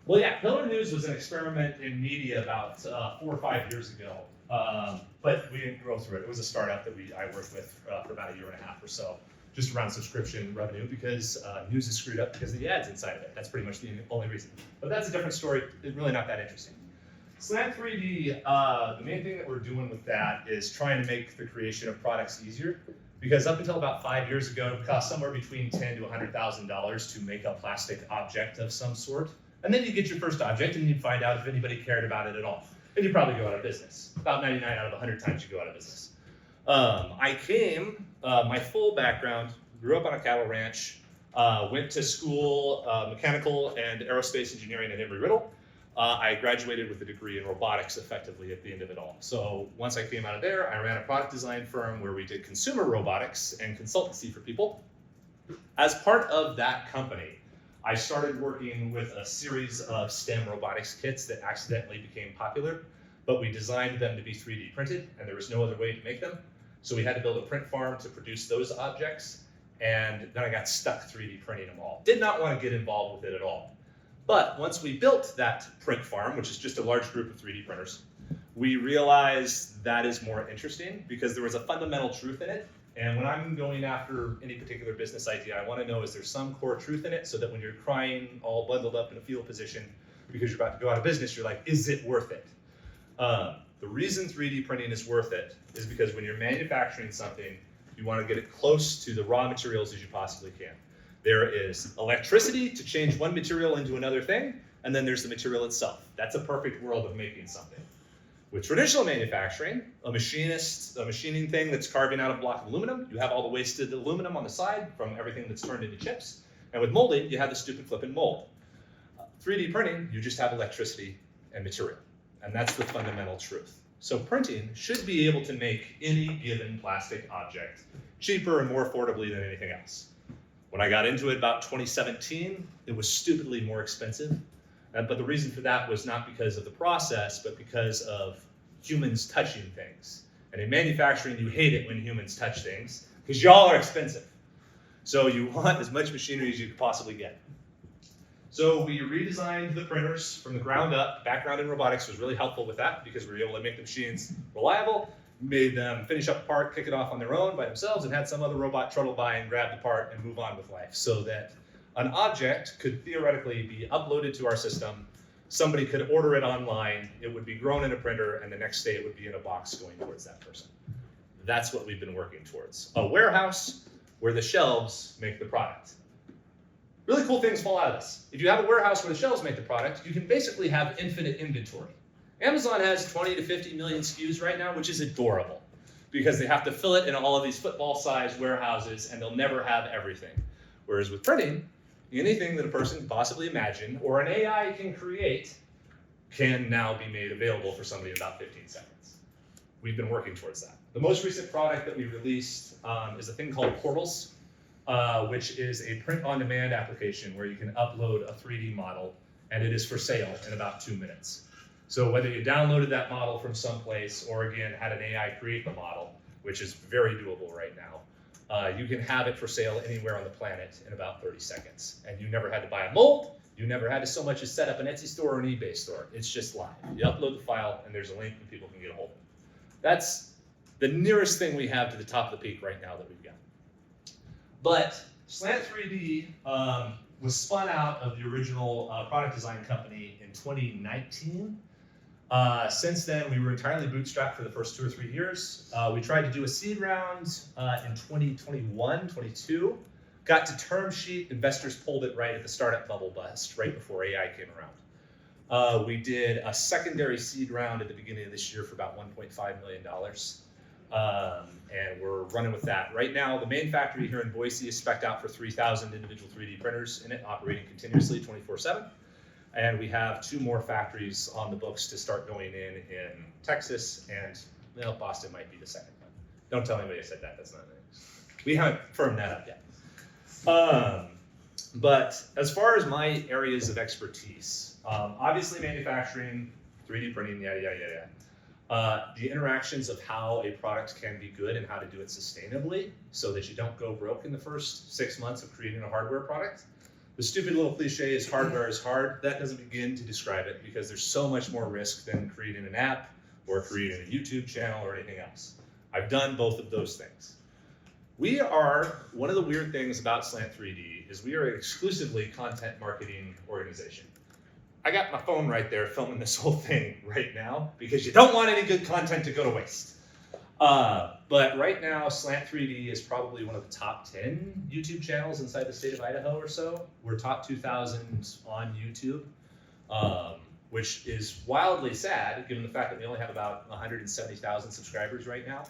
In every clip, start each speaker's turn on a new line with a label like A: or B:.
A: Well, yeah, Pillar News was an experiment in media about 4 or 5 years ago, but we didn't grow through it. It was a startup that I worked with for about 1.5 years or so, just around subscription revenue, because news is screwed up because of the ads inside of it. That's pretty much the only reason. But that's a different story. It's really not that interesting. Slant 3D, the main thing that we're doing with that is trying to make the creation of products easier, because up until about 5 years ago, it cost somewhere between $10,000 to $100,000 to make a plastic object of some sort. And then you get your first object and you'd find out if anybody cared about it at all. And you'd probably go out of business. About 99 out of 100 times you go out of business. My full background, grew up on a cattle ranch, went to school, mechanical and aerospace engineering at Embry-Riddle. I graduated with a degree in robotics effectively at the end of it all. So once I came out of there, I ran a product design firm where we did consumer robotics and consultancy for people. As part of that company, I started working with a series of STEM robotics kits that accidentally became popular, but we designed them to be 3D printed, and there was no other way to make them. So we had to build a print farm to produce those objects, and then I got stuck 3D printing them all. Did not want to get involved with it at all. But once we built that print farm, which is just a large group of 3D printers, we realized that is more interesting because there was a fundamental truth in it. And when I'm going after any particular business idea, I want to know, is there some core truth in it, so that when you're crying all bundled up in a fetal position because you're about to go out of business, you're like, is it worth it? The reason 3D printing is worth it is because when you're manufacturing something, you want to get it close to the raw materials as you possibly can. There is electricity to change one material into another thing, and then there's the material itself. That's a perfect world of making something. With traditional manufacturing, a machining thing that's carving out a block of aluminum, you have all the wasted aluminum on the side from everything that's turned into chips. And with molding, you have the stupid flipping mold. 3D printing, you just have electricity and material. And that's the fundamental truth. So printing should be able to make any given plastic object cheaper and more affordably than anything else. When I got into it about 2017, it was stupidly more expensive. But the reason for that was not because of the process, but because of humans touching things. And in manufacturing, you hate it when humans touch things because y'all are expensive. So you want as much machinery as you could possibly get. So we redesigned the printers from the ground up. Background in robotics was really helpful with that because we were able to make the machines reliable, made them finish up a part, kick it off on their own by themselves, and had some other robot trundle by and grab the part and move on with life, so that an object could theoretically be uploaded to our system, somebody could order it online, it would be grown in a printer, and the next day it would be in a box going towards that person. That's what we've been working towards. A warehouse where the shelves make the product. Really cool things fall out of this. If you have a warehouse where the shelves make the product, you can basically have infinite inventory. Amazon has 20 to 50 million SKUs right now, which is adorable, because they have to fill it in all of these football-sized warehouses, and they'll never have everything. Whereas with printing, anything that a person can possibly imagine or an AI can create can now be made available for somebody in about 15 seconds. We've been working towards that. The most recent product that we released is a thing called Portals, which is a print-on-demand application where you can upload a 3D model, and it is for sale in about 2 minutes. So whether you downloaded that model from someplace or, again, had an AI create the model, which is very doable right now, you can have it for sale anywhere on the planet in about 30 seconds. And you never had to buy a mold. You never had to so much as set up an Etsy store or an eBay store. It's just live. You upload the file, and there's a link, and people can get a hold of it. That's the nearest thing we have to the top of the peak right now that we've got. But Slant 3D was spun out of the original product design company in 2019. Since then, we were entirely bootstrapped for the first 2 or 3 years. We tried to do a seed round in 2021, 22. Got to term sheet. Investors pulled it right at the startup bubble bust, right before AI came around. We did a secondary seed round at the beginning of this year for about $1.5 million. And we're running with that. Right now, the main factory here in Boise is spec'd out for 3,000 individual 3D printers in it, operating continuously 24/7. And we have 2 more factories on the books to start going in Texas, and well, Boston might be the second one. Don't tell anybody I said that, that's not nice. We haven't firmed that up yet. But as far as my areas of expertise, obviously manufacturing, 3D printing, yada, yada, yada. The interactions of how a product can be good and how to do it sustainably so that you don't go broke in the first 6 months of creating a hardware product. The stupid little cliche is hardware is hard. That doesn't begin to describe it because there's so much more risk than creating an app or creating a YouTube channel or anything else. I've done both of those things. We are, one of the weird things about Slant 3D is we are an exclusively content marketing organization. I got my phone right there filming this whole thing right now because you don't want any good content to go to waste. But right now, Slant 3D is probably one of the top 10 YouTube channels inside the state of Idaho or so. We're top 2,000 on YouTube, which is wildly sad given the fact that we only have about 170,000 subscribers right now.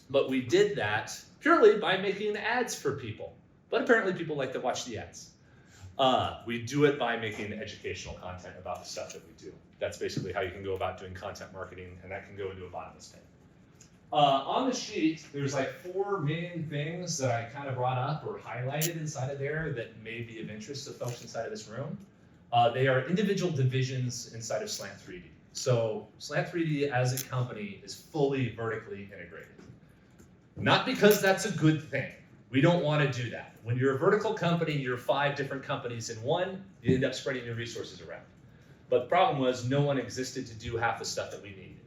A: But we did that purely by making ads for people. But apparently people like to watch the ads. We do it by making educational content about the stuff that we do. That's basically how you can go about doing content marketing, and that can go into a bottomless pit. On the sheet, there's like 4 main things that I kind of brought up or highlighted inside of there that may be of interest to folks inside of this room. They are individual divisions inside of Slant 3D. So Slant 3D as a company is fully vertically integrated. Not because that's a good thing. We don't want to do that. When you're a vertical company, you're 5 different companies in one, you end up spreading your resources around. But the problem was no one existed to do half the stuff that we needed.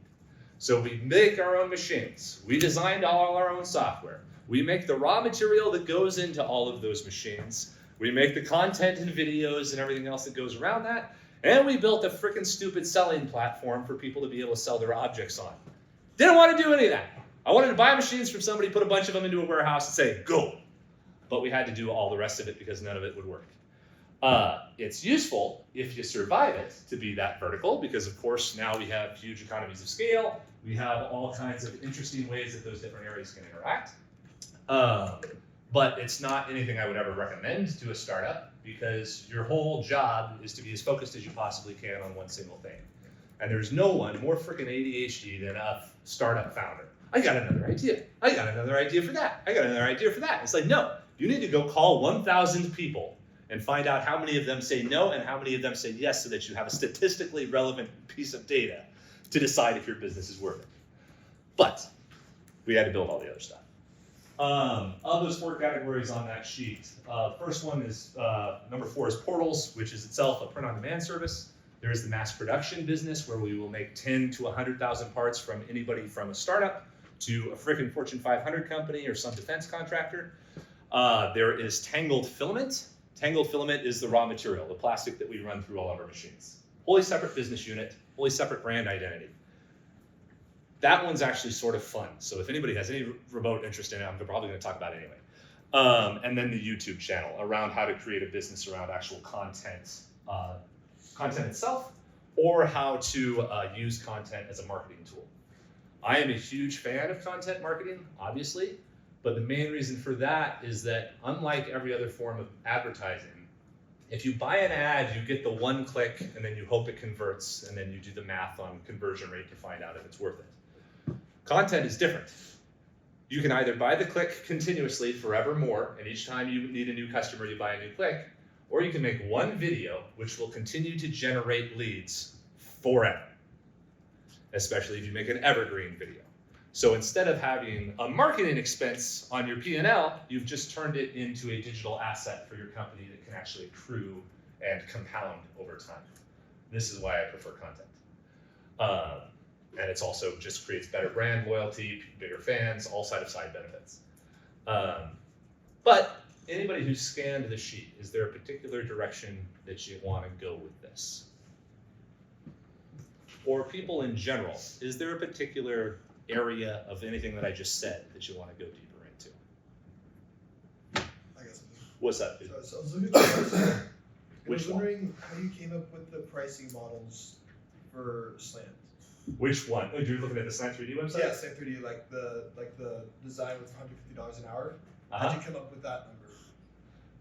A: So we make our own machines. We designed all our own software. We make the raw material that goes into all of those machines. We make the content and videos and everything else that goes around that. And we built a freaking stupid selling platform for people to be able to sell their objects on. Didn't want to do any of that. I wanted to buy machines from somebody, put a bunch of them into a warehouse and say, go. But we had to do all the rest of it because none of it would work. It's useful if you survive it to be that vertical because, of course, now we have huge economies of scale. We have all kinds of interesting ways that those different areas can interact. But it's not anything I would ever recommend to a startup because your whole job is to be as focused as you possibly can on one single thing. And there's no one more freaking ADHD than a startup founder. I got another idea. I got another idea for that. I got another idea for that. It's like, no, you need to go call 1,000 people and find out how many of them say no and how many of them say yes so that you have a statistically relevant piece of data to decide if your business is worth it. But we had to build all the other stuff. Of those 4 categories on that sheet, first one is, number 4 is portals, which is itself a print-on-demand service. There is the mass production business where we will make 10 to 100,000 parts from anybody from a startup to a freaking Fortune 500 company or some defense contractor. There is Tangled filament. Tangled filament is the raw material, the plastic that we run through all of our machines. Wholly separate business unit, wholly separate brand identity. That one's actually sort of fun. So if anybody has any remote interest in it, I'm probably going to talk about it anyway. And then the YouTube channel around how to create a business around actual content, content itself, or how to use content as a marketing tool. I am a huge fan of content marketing, obviously, but the main reason for that is that unlike every other form of advertising, if you buy an ad, you get the 1 click and then you hope it converts and then you do the math on conversion rate to find out if it's worth it. Content is different. You can either buy the click continuously forevermore, and each time you need a new customer, you buy a new click, or you can make 1 video which will continue to generate leads forever, especially if you make an evergreen video. So instead of having a marketing expense on your P&L, you've just turned it into a digital asset for your company that can actually accrue and compound over time. This is why I prefer content. And it's also just creates better brand loyalty, bigger fans, all side benefits. But anybody who's scanned the sheet, is there a particular direction that you want to go with this? Or people in general, is there a particular area of anything that I just said that you want to go deeper into?
B: I guess.
A: What's that?
B: So I was looking at the website. I was wondering how you came up with the pricing models for Slant.
A: Which one? Oh, you're looking at the Slant 3D website?
B: Yeah, Slant 3D, like the design with $150 an hour. How'd you come up with that number?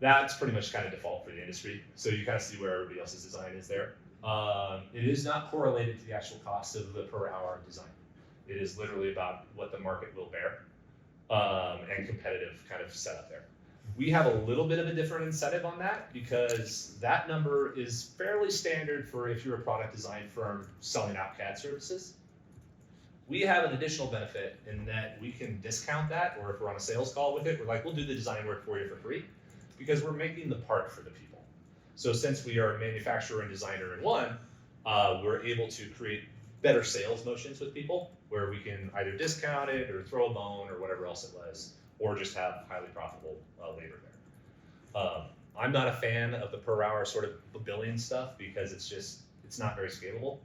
A: That's pretty much kind of default for the industry. So you kind of see where everybody else's design is there. It is not correlated to the actual cost of the per hour design. It is literally about what the market will bear and competitive kind of setup there. We have a little bit of a different incentive on that because that number is fairly standard for if you're a product design firm selling out CAD services. We have an additional benefit in that we can discount that, or if we're on a sales call with it, we're like, we'll do the design work for you for free. because we're making the part for the people. So since we are a manufacturer and designer in one, we're able to create better sales motions with people where we can either discount it or throw a bone or whatever else it was, or just have highly profitable labor there. I'm not a fan of the per hour sort of billing stuff because it's not very scalable,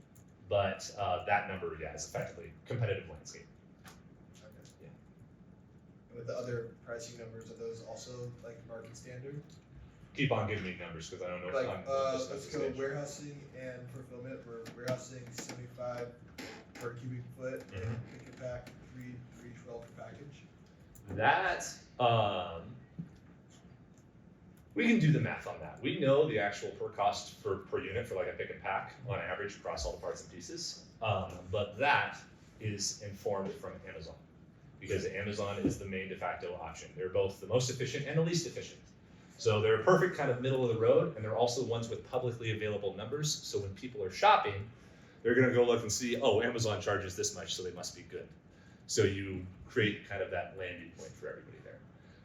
A: but that number, yeah, is effectively competitive landscape.
B: Okay.
A: Yeah.
B: With the other pricing numbers, are those also like market standard?
A: Keep on giving me numbers because I don't know.
B: Like,
A: just
B: let's go warehousing and fulfillment. We're warehousing 75 per cubic foot, and pick and pack 312 per package.
A: That we can do the math on that. We know the actual per cost per unit for like a pick and pack on average across all the parts and pieces, but that is informed from Amazon because Amazon is the main de facto option. They're both the most efficient and the least efficient. So they're a perfect kind of middle of the road, and they're also ones with publicly available numbers. So when people are shopping, they're gonna go look and see, oh, Amazon charges this much, so they must be good. So you create kind of that landing point for everybody there.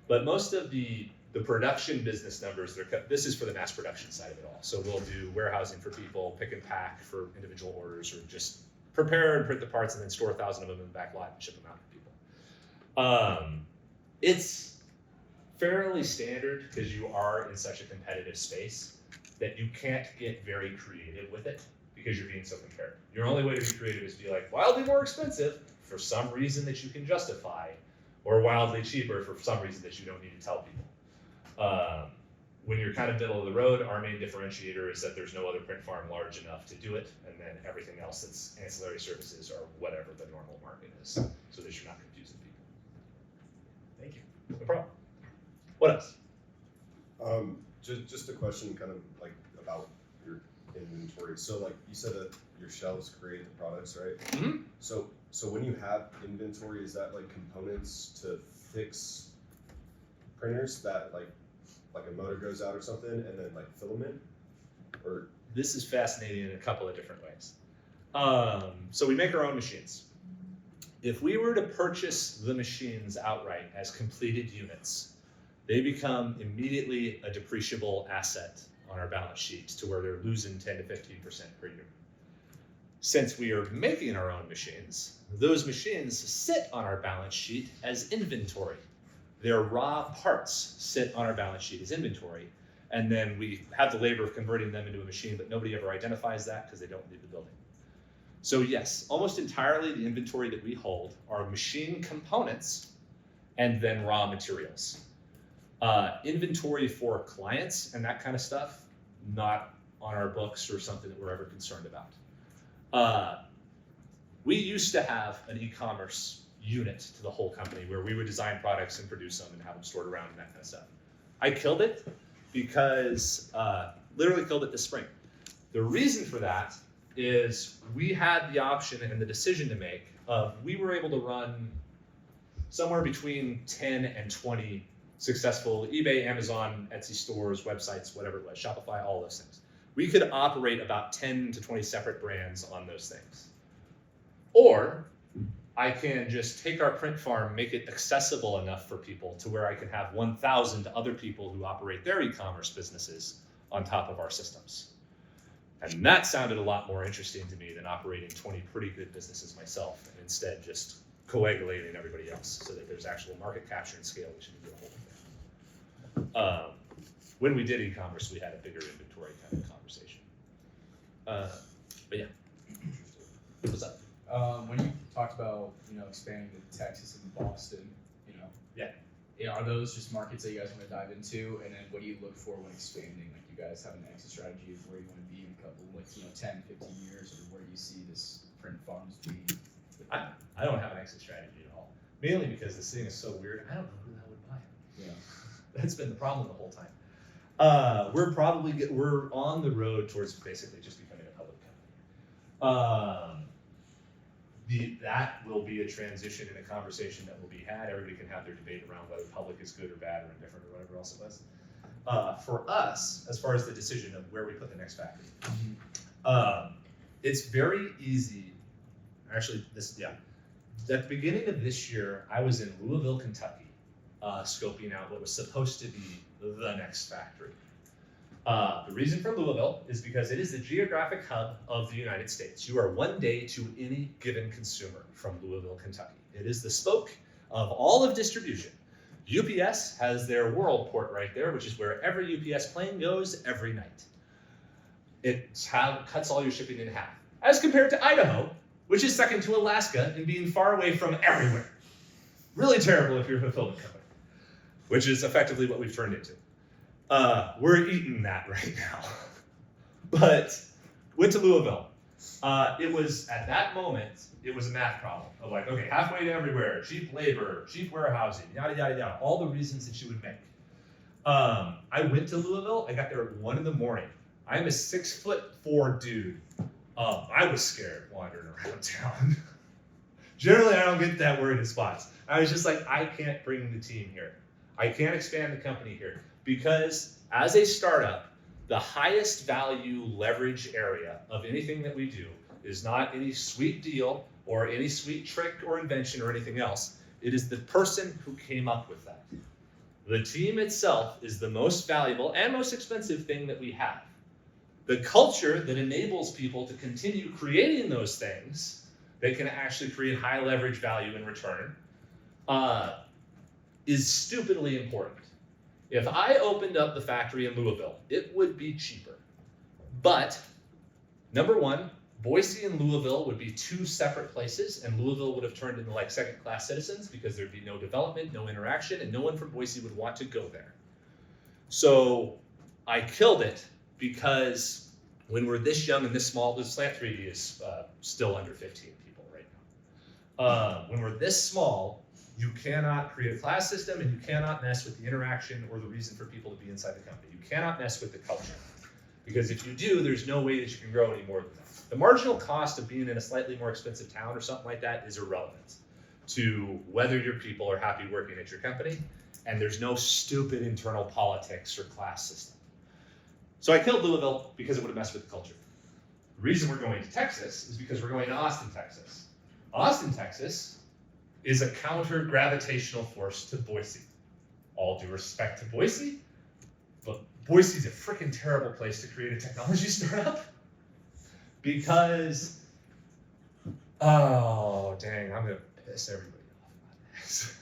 A: But most of the production business numbers, this is for the mass production side of it all. So we'll do warehousing for people, pick and pack for individual orders, or just prepare and print the parts and then store 1,000 of them in the back lot and ship them out to people. It's fairly standard because you are in such a competitive space that you can't get very creative with it because you're being so compared. Your only way to be creative is to be like wildly more expensive for some reason that you can justify, or wildly cheaper for some reason that you don't need to tell people. When you're kind of middle of the road, our main differentiator is that there's no other print farm large enough to do it, and then everything else that's ancillary services or whatever the normal market is, so that you're not confusing people.
B: Thank you.
A: No problem. What else?
C: Just a question kind of like about your inventory. So like you said that your shelves create the products, right?
A: Mm-hmm.
C: So when you have inventory, is that like components to fix printers that like a motor goes out or something and then like filament? Or
A: This is fascinating in a couple of different ways. So we make our own machines. If we were to purchase the machines outright as completed units, they become immediately a depreciable asset on our balance sheets to where they're losing 10 to 15% per year. Since we are making our own machines, those machines sit on our balance sheet as inventory. Their raw parts sit on our balance sheet as inventory, and then we have the labor of converting them into a machine, but nobody ever identifies that because they don't leave the building. So yes, almost entirely the inventory that we hold are machine components and then raw materials. Inventory for clients and that kind of stuff, not on our books or something that we're ever concerned about. We used to have an e-commerce unit to the whole company where we would design products and produce them and have them stored around and that kind of stuff. I killed it because, literally killed it this spring. The reason for that is we had the option and the decision to make of, we were able to run somewhere between 10 and 20 successful eBay, Amazon, Etsy stores, websites, whatever it was, Shopify, all those things. We could operate about 10 to 20 separate brands on those things. Or I can just take our print farm, make it accessible enough for people to where I can have 1,000 other people who operate their e-commerce businesses on top of our systems. And that sounded a lot more interesting to me than operating 20 pretty good businesses myself, and instead just coagulating everybody else so that there's actual market capture and scale, which we can do a whole thing. When we did e-commerce, we had a bigger inventory kind of conversation. But yeah, what's up?
D: When you talked about, expanding to Texas and Boston, yeah, are those just markets that you guys want to dive into? And then what do you look for when expanding? Like, you guys have an exit strategy of where you want to be in a couple, 10, 15 years, or where do you see this print farms being?
A: I don't have an exit strategy at all. Mainly because this thing is so weird, I don't know who the hell would buy it.
D: Yeah.
A: That's been the problem the whole time. We're on the road towards basically just becoming a public company. That will be a transition and a conversation that will be had. Everybody can have their debate around whether public is good or bad or indifferent or whatever else it was. For us, as far as the decision of where we put the next factory, it's very easy. Actually, at the beginning of this year, I was in Louisville, Kentucky, scoping out what was supposed to be the next factory. The reason for Louisville is because it is the geographic hub of the United States. You are one day to any given consumer from Louisville, Kentucky. It is the spoke of all of distribution. UPS has their world port right there, which is where every UPS plane goes every night. It cuts all your shipping in half. As compared to Idaho, which is second to Alaska in being far away from everywhere. Really terrible if you're a fulfillment company, which is effectively what we've turned into. We're eating that right now. But went to Louisville. It was, at that moment, it was a math problem of like, okay, halfway to everywhere, cheap labor, cheap warehousing, yada, yada, yada, all the reasons that you would make. I went to Louisville, I got there at 1 a.m. I'm a 6'4" dude. I was scared wandering around town. Generally, I don't get that worried in spots. I was just like, I can't bring the team here. I can't expand the company here. Because as a startup, the highest value leverage area of anything that we do is not any sweet deal or any sweet trick or invention or anything else. It is the person who came up with that. The team itself is the most valuable and most expensive thing that we have. The culture that enables people to continue creating those things that can actually create high leverage value in return is stupidly important. If I opened up the factory in Louisville, it would be cheaper. But, number one, Boise and Louisville would be two separate places, and Louisville would have turned into like second-class citizens because there'd be no development, no interaction, and no one from Boise would want to go there. So I killed it because when we're this young and this small, the Slant 3D is still under 15 people right now. When we're this small, you cannot create a class system and you cannot mess with the interaction or the reason for people to be inside the company. You cannot mess with the culture. Because if you do, there's no way that you can grow any more than that. The marginal cost of being in a slightly more expensive town or something like that is irrelevant to whether your people are happy working at your company, and there's no stupid internal politics or class system. So I killed Louisville because it would have messed with the culture. The reason we're going to Texas is because we're going to Austin, Texas. Austin, Texas is a counter-gravitational force to Boise. All due respect to Boise, but Boise's a freaking terrible place to create a technology startup because, oh dang, I'm gonna piss everybody off about this.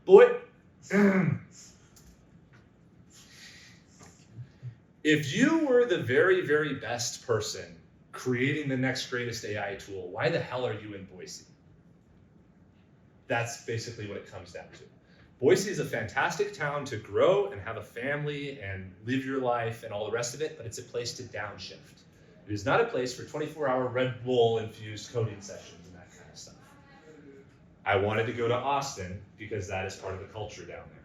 A: Boy, if you were the very, very best person creating the next greatest AI tool, why the hell are you in Boise? That's basically what it comes down to. Boise is a fantastic town to grow and have a family and live your life and all the rest of it, but it's a place to downshift. It is not a place for 24-hour Red Bull-infused coding sessions and that kind of stuff. I wanted to go to Austin because that is part of the culture down there.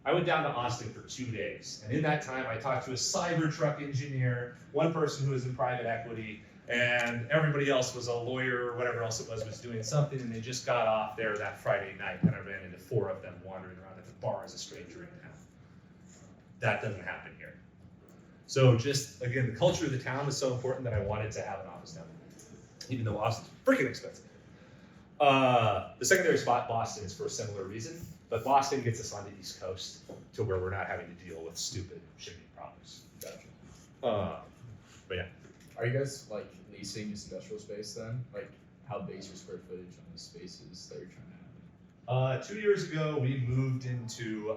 A: I went down to Austin for 2 days, and in that time I talked to a Cybertruck engineer, one person who was in private equity, and everybody else was a lawyer or whatever else it was doing something, and they just got off there that Friday night, and I ran into 4 of them wandering around at the bar as a stranger in town. That doesn't happen here. So just, again, the culture of the town was so important that I wanted to have an office down there, even though Austin's freaking expensive. The secondary spot, Boston, is for a similar reason, but Boston gets us on the East Coast to where we're not having to deal with stupid shipping problems.
D: Gotcha.
A: But yeah.
D: Are you guys like leasing this industrial space then? Like, how big is your square footage on those spaces that you're trying to have?
A: 2 years ago, we moved into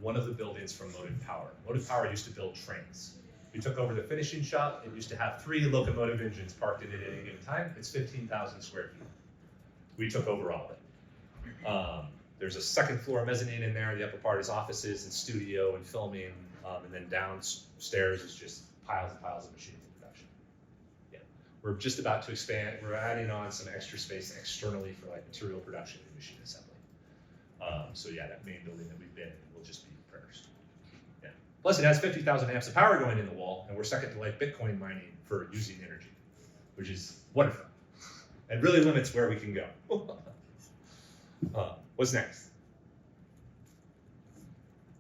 A: one of the buildings from Motive Power. Motive Power used to build trains. We took over the finishing shop. It used to have 3 locomotive engines parked in it at any given time. It's 15,000 square feet. We took over all of it. There's a second floor mezzanine in there. The upper part is offices and studio and filming. And then downstairs is just piles and piles of machines in production. Yeah, we're just about to expand. We're adding on some extra space externally for like material production and machine assembly. So yeah, that main building that we've been in will just be printers. Yeah. Plus it has 50,000 amps of power going in the wall, and we're second to like Bitcoin mining for using energy, which is wonderful. It really limits where we can go. What's next?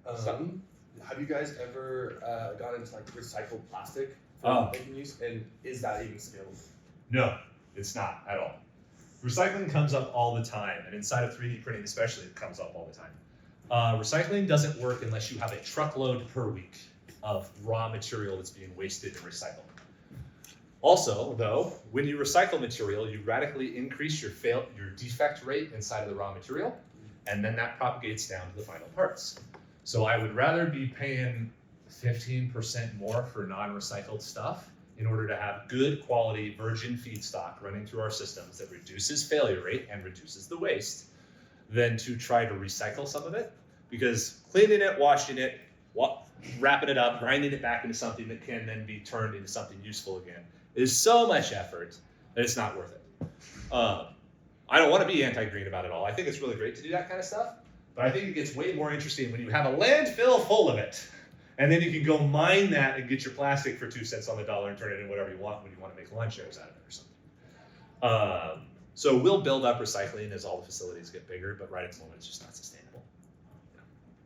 E: Have you guys ever gone into like recycled plastic for making use? And is that even scalable?
A: No, it's not at all. Recycling comes up all the time, and inside of 3D printing especially, it comes up all the time. Recycling doesn't work unless you have a truckload per week of raw material that's being wasted and recycled. Also, though, when you recycle material, you radically increase your defect rate inside of the raw material, and then that propagates down to the final parts. So I would rather be paying 15% more for non-recycled stuff in order to have good quality virgin feedstock running through our systems that reduces failure rate and reduces the waste than to try to recycle some of it. Because cleaning it, washing it, wrapping it up, grinding it back into something that can then be turned into something useful again is so much effort that it's not worth it. I don't want to be anti-green about it all. I think it's really great to do that kind of stuff, but I think it gets way more interesting when you have a landfill full of it, and then you can go mine that and get your plastic for 2 cents on the dollar and turn it into whatever you want when you want to make lawn chairs out of it or something. So we'll build up recycling as all the facilities get bigger, but right at the moment it's just not sustainable.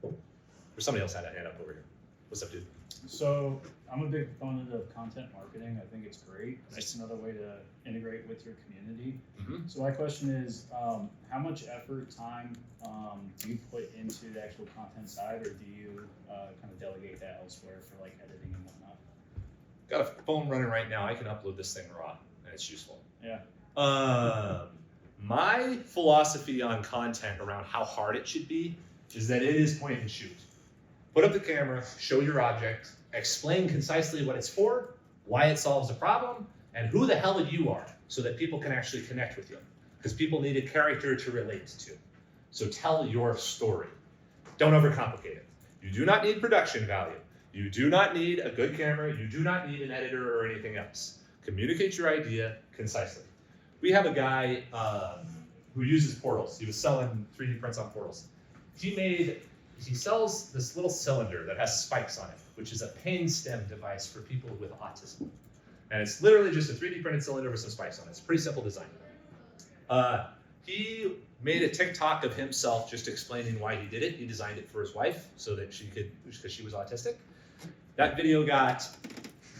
A: There's somebody else had a hand up over here. What's up, dude?
F: So I'm a big proponent of content marketing. I think it's great. It's
A: Nice.
F: just another way to integrate with your community.
A: Mhm.
F: So my question is, how much effort, time do you put into the actual content side, or do you kind of delegate that elsewhere for like editing and whatnot?
A: Got a phone running right now. I can upload this thing raw, and it's useful.
F: Yeah.
A: My philosophy on content around how hard it should be is that it is point and shoot. Put up the camera, show your object, explain concisely what it's for, why it solves a problem, and who the hell you are, so that people can actually connect with you. Because people need a character to relate to. So tell your story. Don't overcomplicate it. You do not need production value. You do not need a good camera. You do not need an editor or anything else. Communicate your idea concisely. We have a guy who uses portals. He was selling 3D prints on portals. He sells this little cylinder that has spikes on it, which is a pain stem device for people with autism. And it's literally just a 3D printed cylinder with some spikes on it. It's a pretty simple design. He made a TikTok of himself just explaining why he did it. He designed it for his wife so that she could, because she was autistic. That video got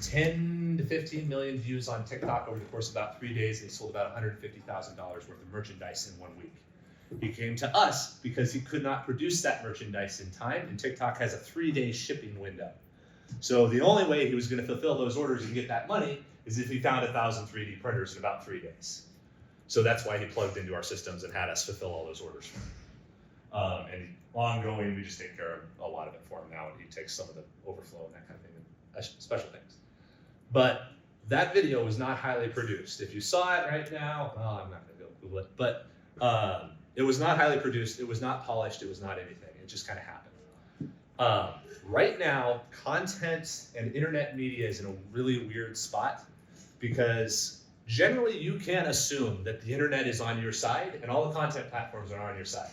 A: 10 to 15 million views on TikTok over the course of about 3 days. They sold about $150,000 worth of merchandise in 1 week. He came to us because he could not produce that merchandise in time, and TikTok has a 3-day shipping window. So the only way he was going to fulfill those orders and get that money is if he found 1,000 3D printers in about 3 days. So that's why he plugged into our systems and had us fulfill all those orders for him. And ongoing, we just take care of a lot of it for him now, and he takes some of the overflow and that kind of thing, and special things. But that video was not highly produced. If you saw it right now, I'm not going to go Google it, but it was not highly produced. It was not polished. It was not anything. It just kind of happened. Right now, content and internet media is in a really weird spot because generally you can assume that the internet is on your side and all the content platforms are on your side.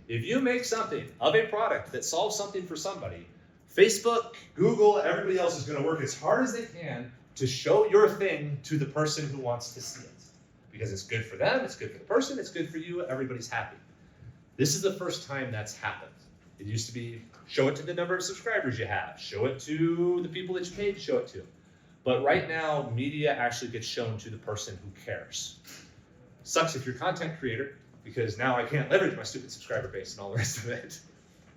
A: If you make something of a product that solves something for somebody, Facebook, Google, everybody else is going to work as hard as they can to show your thing to the person who wants to see it. Because it's good for them, it's good for the person, it's good for you, everybody's happy. This is the first time that's happened. It used to be, show it to the number of subscribers you have, show it to the people that you paid to show it to. But right now, media actually gets shown to the person who cares. Sucks if you're a content creator, because now I can't leverage my stupid subscriber base and all the rest of it.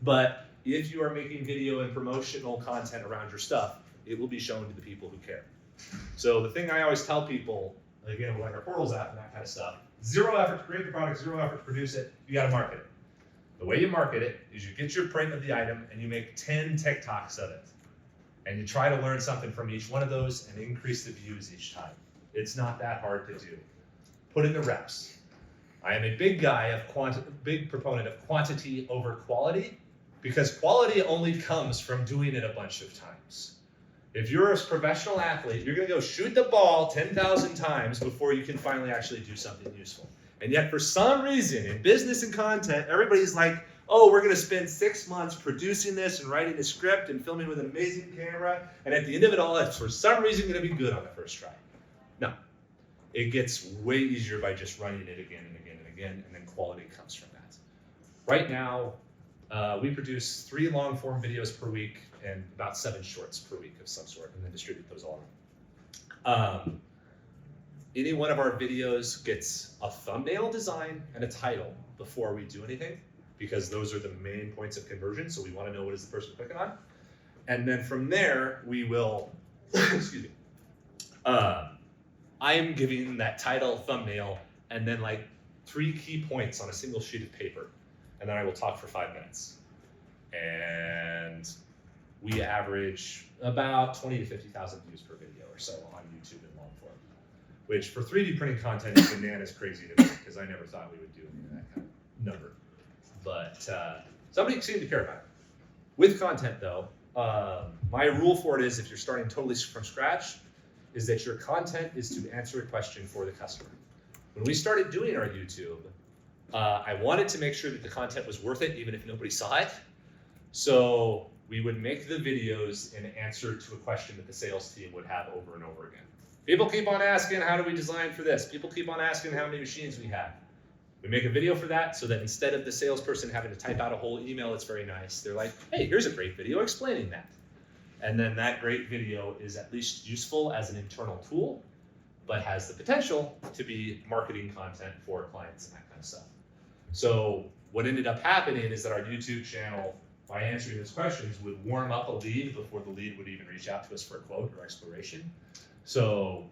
A: But if you are making video and promotional content around your stuff, it will be shown to the people who care. So the thing I always tell people, again, with like our portals app and that kind of stuff, 0 effort to create the product, 0 effort to produce it, you gotta market it. The way you market it is you get your print of the item and you make 10 TikToks of it. And you try to learn something from each one of those and increase the views each time. It's not that hard to do. Put in the reps. I am a big proponent of quantity over quality, because quality only comes from doing it a bunch of times. If you're a professional athlete, you're gonna go shoot the ball 10,000 times before you can finally actually do something useful. And yet for some reason, in business and content, everybody's like, oh, we're gonna spend 6 months producing this and writing a script and filming with an amazing camera, and at the end of it all, it's for some reason gonna be good on the first try. No, it gets way easier by just running it again and again and again, and then quality comes from that. Right now, we produce 3 long-form videos per week and about 7 shorts per week of some sort, and then distribute those all around. Any one of our videos gets a thumbnail design and a title before we do anything. because those are the main points of conversion. So we want to know what is the person clicking on. And then from there, we will, excuse me, I'm giving that title, thumbnail, and then like 3 key points on a single sheet of paper. And then I will talk for 5 minutes. And we average about 20 to 50,000 views per video or so on YouTube in long form, which for 3D printing content is bananas crazy to me, because I never thought we would do any of that kind of number. But somebody seemed to care about it. With content though, my rule for it is, if you're starting totally from scratch, is that your content is to answer a question for the customer. When we started doing our YouTube, I wanted to make sure that the content was worth it, even if nobody saw it. So we would make the videos in answer to a question that the sales team would have over and over again. People keep on asking, how do we design for this? People keep on asking how many machines we have. We make a video for that, so that instead of the salesperson having to type out a whole email, it's very nice. They're like, hey, here's a great video explaining that. And then that great video is at least useful as an internal tool, but has the potential to be marketing content for clients and that kind of stuff. So what ended up happening is that our YouTube channel, by answering those questions, would warm up a lead before the lead would even reach out to us for a quote or exploration. So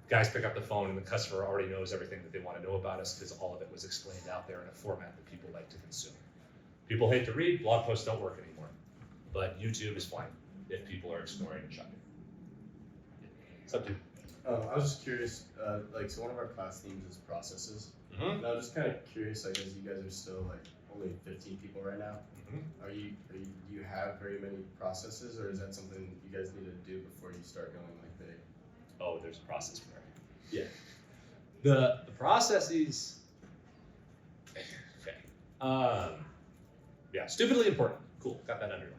A: guys pick up the phone and the customer already knows everything that they want to know about us, because all of it was explained out there in a format that people like to consume. People hate to read, blog posts don't work anymore, but YouTube is fine if people are exploring and shopping. It's up to you.
G: I was just curious, like, so one of our class themes is processes. And I was just kind of curious, like, as you guys are still like only 15 people right now, do you have very many processes, or is that something you guys need to do before you start going like big?
A: Oh, there's a process for it.
G: Yeah.
A: The processes, okay. Yeah, stupidly important. Cool, got that underlined.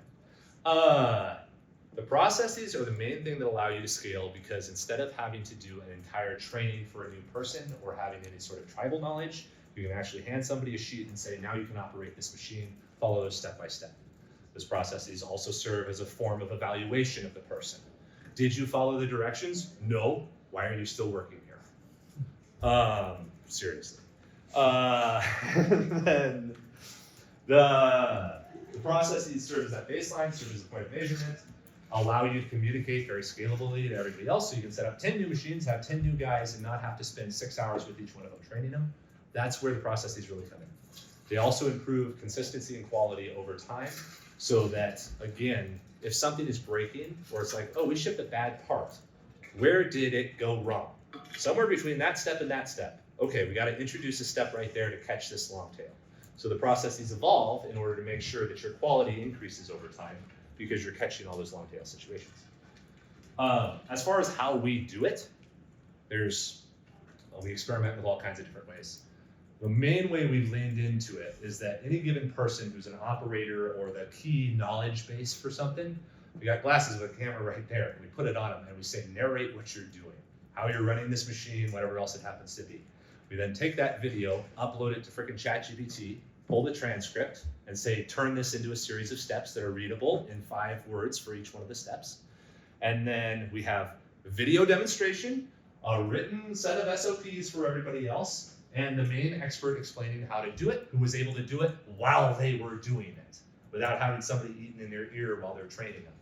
A: The processes are the main thing that allow you to scale, because instead of having to do an entire training for a new person or having any sort of tribal knowledge, you can actually hand somebody a sheet and say, now you can operate this machine, follow those step by step. Those processes also serve as a form of evaluation of the person. Did you follow the directions? No. Why are you still working here? Seriously. Then the processes serve as that baseline, serve as a point of measurement, allow you to communicate very scalably to everybody else, so you can set up 10 new machines, have 10 new guys, and not have to spend 6 hours with each one of them training them. That's where the processes really come in. They also improve consistency and quality over time, so that, again, if something is breaking, or it's like, oh, we shipped a bad part, where did it go wrong? Somewhere between that step and that step. Okay, we got to introduce a step right there to catch this long tail. So the processes evolve in order to make sure that your quality increases over time, because you're catching all those long tail situations. As far as how we do it, we experiment with all kinds of different ways. The main way we've leaned into it is that any given person who's an operator or the key knowledge base for something, we got glasses with a camera right there, and we put it on them and we say, narrate what you're doing, how you're running this machine, whatever else it happens to be. We then take that video, upload it to frickin' ChatGPT, pull the transcript, and say, turn this into a series of steps that are readable in 5 words for each one of the steps. And then we have a video demonstration, a written set of SOPs for everybody else, and the main expert explaining how to do it, who was able to do it while they were doing it, without having somebody eating in their ear while they're training them.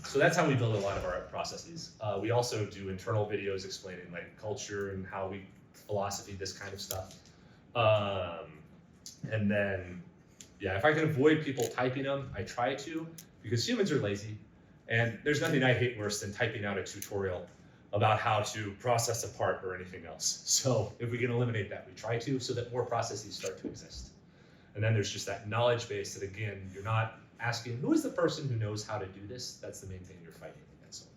A: So that's how we build a lot of our processes. We also do internal videos explaining like culture and how we philosophy this kind of stuff. And then, yeah, if I can avoid people typing them, I try to, because humans are lazy, and there's nothing I hate worse than typing out a tutorial about how to process a part or anything else. So if we can eliminate that, we try to, so that more processes start to exist. And then there's just that knowledge base that, again, you're not asking, who is the person who knows how to do this? That's the main thing you're fighting against all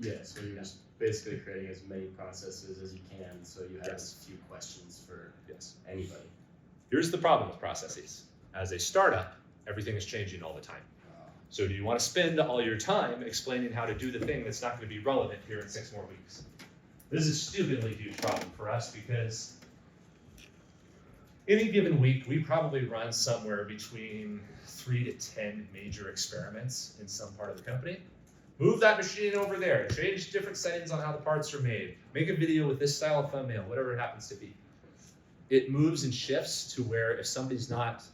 A: the time.
G: Yeah, so you're just basically creating as many processes as you can, so you have as few questions for anybody.
A: Here's the problem with processes. As a startup, everything is changing all the time. So do you want to spend all your time explaining how to do the thing that's not going to be relevant here in 6 more weeks? This is a stupidly huge problem for us, because any given week, we probably run somewhere between 3 to 10 major experiments in some part of the company. Move that machine over there, change different settings on how the parts are made, make a video with this style of thumbnail, whatever it happens to be. it moves and shifts to where if somebody's not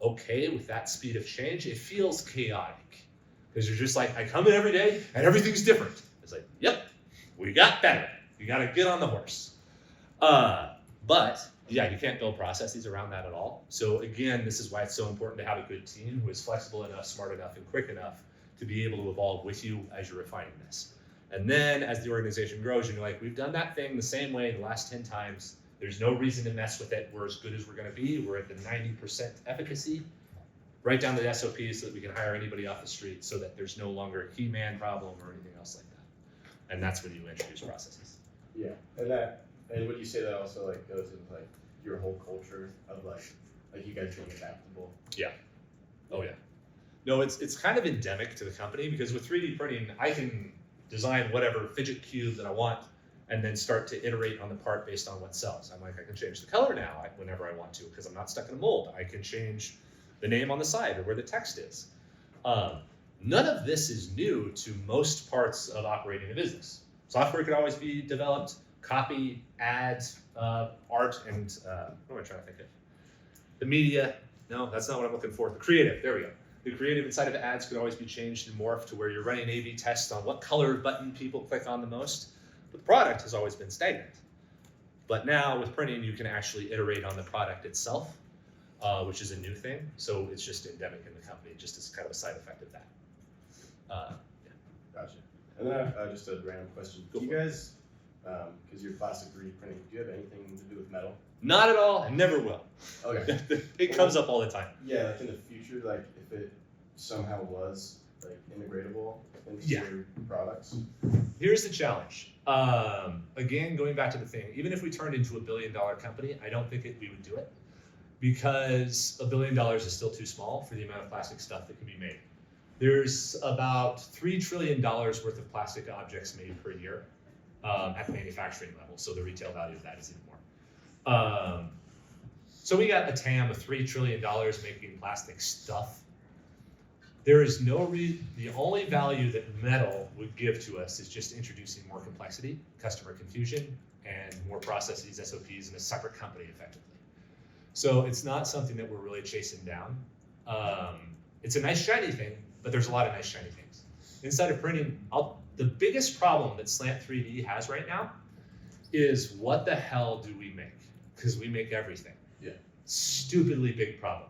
A: okay with that speed of change, it feels chaotic. Because you're just like, I come in every day and everything's different. It's like, yep, we got better. You got to get on the horse. But yeah, you can't build processes around that at all. So again, this is why it's so important to have a good team who is flexible enough, smart enough, and quick enough to be able to evolve with you as you're refining this. And then as the organization grows, and you're like, we've done that thing the same way the last 10 times. There's no reason to mess with it. We're as good as we're going to be. We're at the 90% efficacy. Write down the SOPs so that we can hire anybody off the street so that there's no longer a key man problem or anything else like that. And that's when you introduce processes.
G: Yeah, and would you say that also like goes into like your whole culture of like you guys being adaptable?
A: Oh yeah. No, it's kind of endemic to the company because with 3D printing, I can design whatever fidget cube that I want and then start to iterate on the part based on what sells. I'm like, I can change the color now whenever I want to because I'm not stuck in a mold. I can change the name on the side or where the text is. None of this is new to most parts of operating a business. Software could always be developed, copy, ads, art, and what am I trying to think of? The media, no, that's not what I'm looking for. The creative, there we go. The creative inside of ads could always be changed and morphed to where you're running A/B tests on what color button people click on the most. But the product has always been stagnant. But now with printing, you can actually iterate on the product itself, which is a new thing. So it's just endemic in the company, just as kind of a side effect of that.
G: Gotcha. And then I have just a random question. Do you guys, because you're plastic 3D printing, do you have anything to do with metal?
A: Not at all, and never will.
G: Okay.
A: It comes up all the time.
G: Yeah, like in the future, like if it somehow was like integratable into
A: Yeah.
G: your products.
A: Here's the challenge. Again, going back to the thing, even if we turned into $1 billion company, I don't think we would do it because $1 billion is still too small for the amount of plastic stuff that can be made. There's about $3 trillion worth of plastic objects made per year at the manufacturing level, so the retail value of that is even more. So we got a TAM of $3 trillion making plastic stuff. There is the only value that metal would give to us is just introducing more complexity, customer confusion, and more processes, SOPs, in a separate company effectively. So it's not something that we're really chasing down. It's a nice shiny thing, but there's a lot of nice shiny things. Inside of printing, the biggest problem that Slant 3D has right now is what the hell do we make? Because we make everything.
G: Yeah.
A: Stupidly big problem.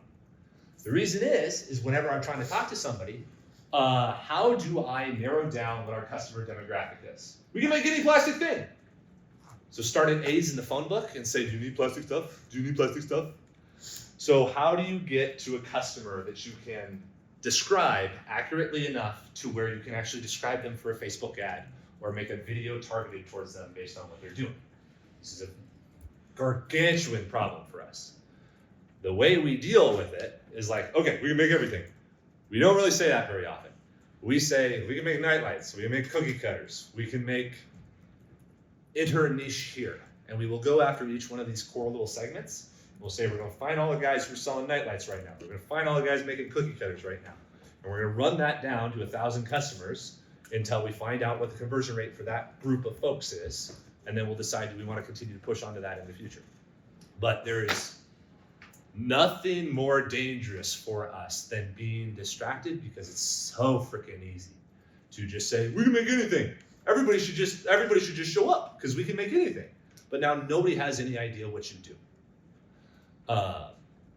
A: The reason is whenever I'm trying to talk to somebody, how do I narrow down what our customer demographic is? We can make any plastic thing. So start at A's in the phone book and say, do you need plastic stuff? Do you need plastic stuff? So how do you get to a customer that you can describe accurately enough to where you can actually describe them for a Facebook ad or make a video targeted towards them based on what they're doing? This is a gargantuan problem for us. The way we deal with it is like, okay, we can make everything. We don't really say that very often. We say, we can make night lights, we can make cookie cutters, we can make enter a niche here. And we will go after each one of these core little segments. We'll say, we're gonna find all the guys who are selling night lights right now. We're gonna find all the guys making cookie cutters right now. And we're gonna run that down to 1,000 customers until we find out what the conversion rate for that group of folks is. And then we'll decide, do we wanna continue to push onto that in the future? But there is nothing more dangerous for us than being distracted because it's so freaking easy to just say, we can make anything. Everybody should just show up because we can make anything. But now nobody has any idea what you do.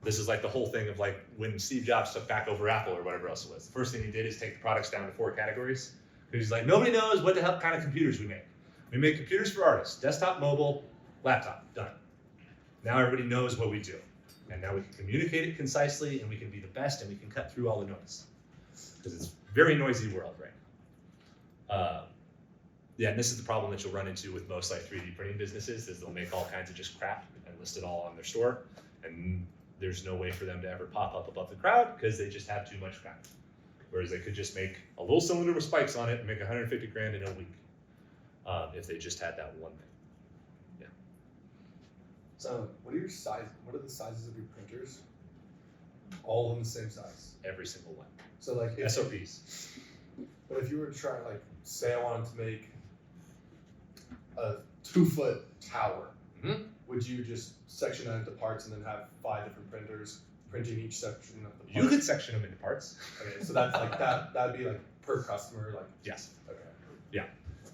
A: This is like the whole thing of like when Steve Jobs took back over Apple or whatever else it was. The first thing he did is take the products down to 4 categories. Because he's like, nobody knows what the hell kind of computers we make. We make computers for artists, desktop, mobile, laptop, done. Now everybody knows what we do. And now we can communicate it concisely and we can be the best and we can cut through all the noise. Because it's a very noisy world right now. Yeah, and this is the problem that you'll run into with most like 3D printing businesses is they'll make all kinds of just crap and list it all on their store. And there's no way for them to ever pop up above the crowd because they just have too much crap. Whereas they could just make a little cylinder with spikes on it and make 150 grand in a week if they just had that one thing. Yeah.
E: So, what are the sizes of your printers? All of them the same size.
A: Every single one.
E: So like
A: SOPs.
E: But if you were to try, like, say I wanted to make a 2-foot tower,
A: Mhm.
E: would you just section that into parts and then have 5 different printers printing each section of the part?
A: You could section them into parts.
E: Okay, so that's like that'd be like per customer, like.
A: Yes.
E: Okay.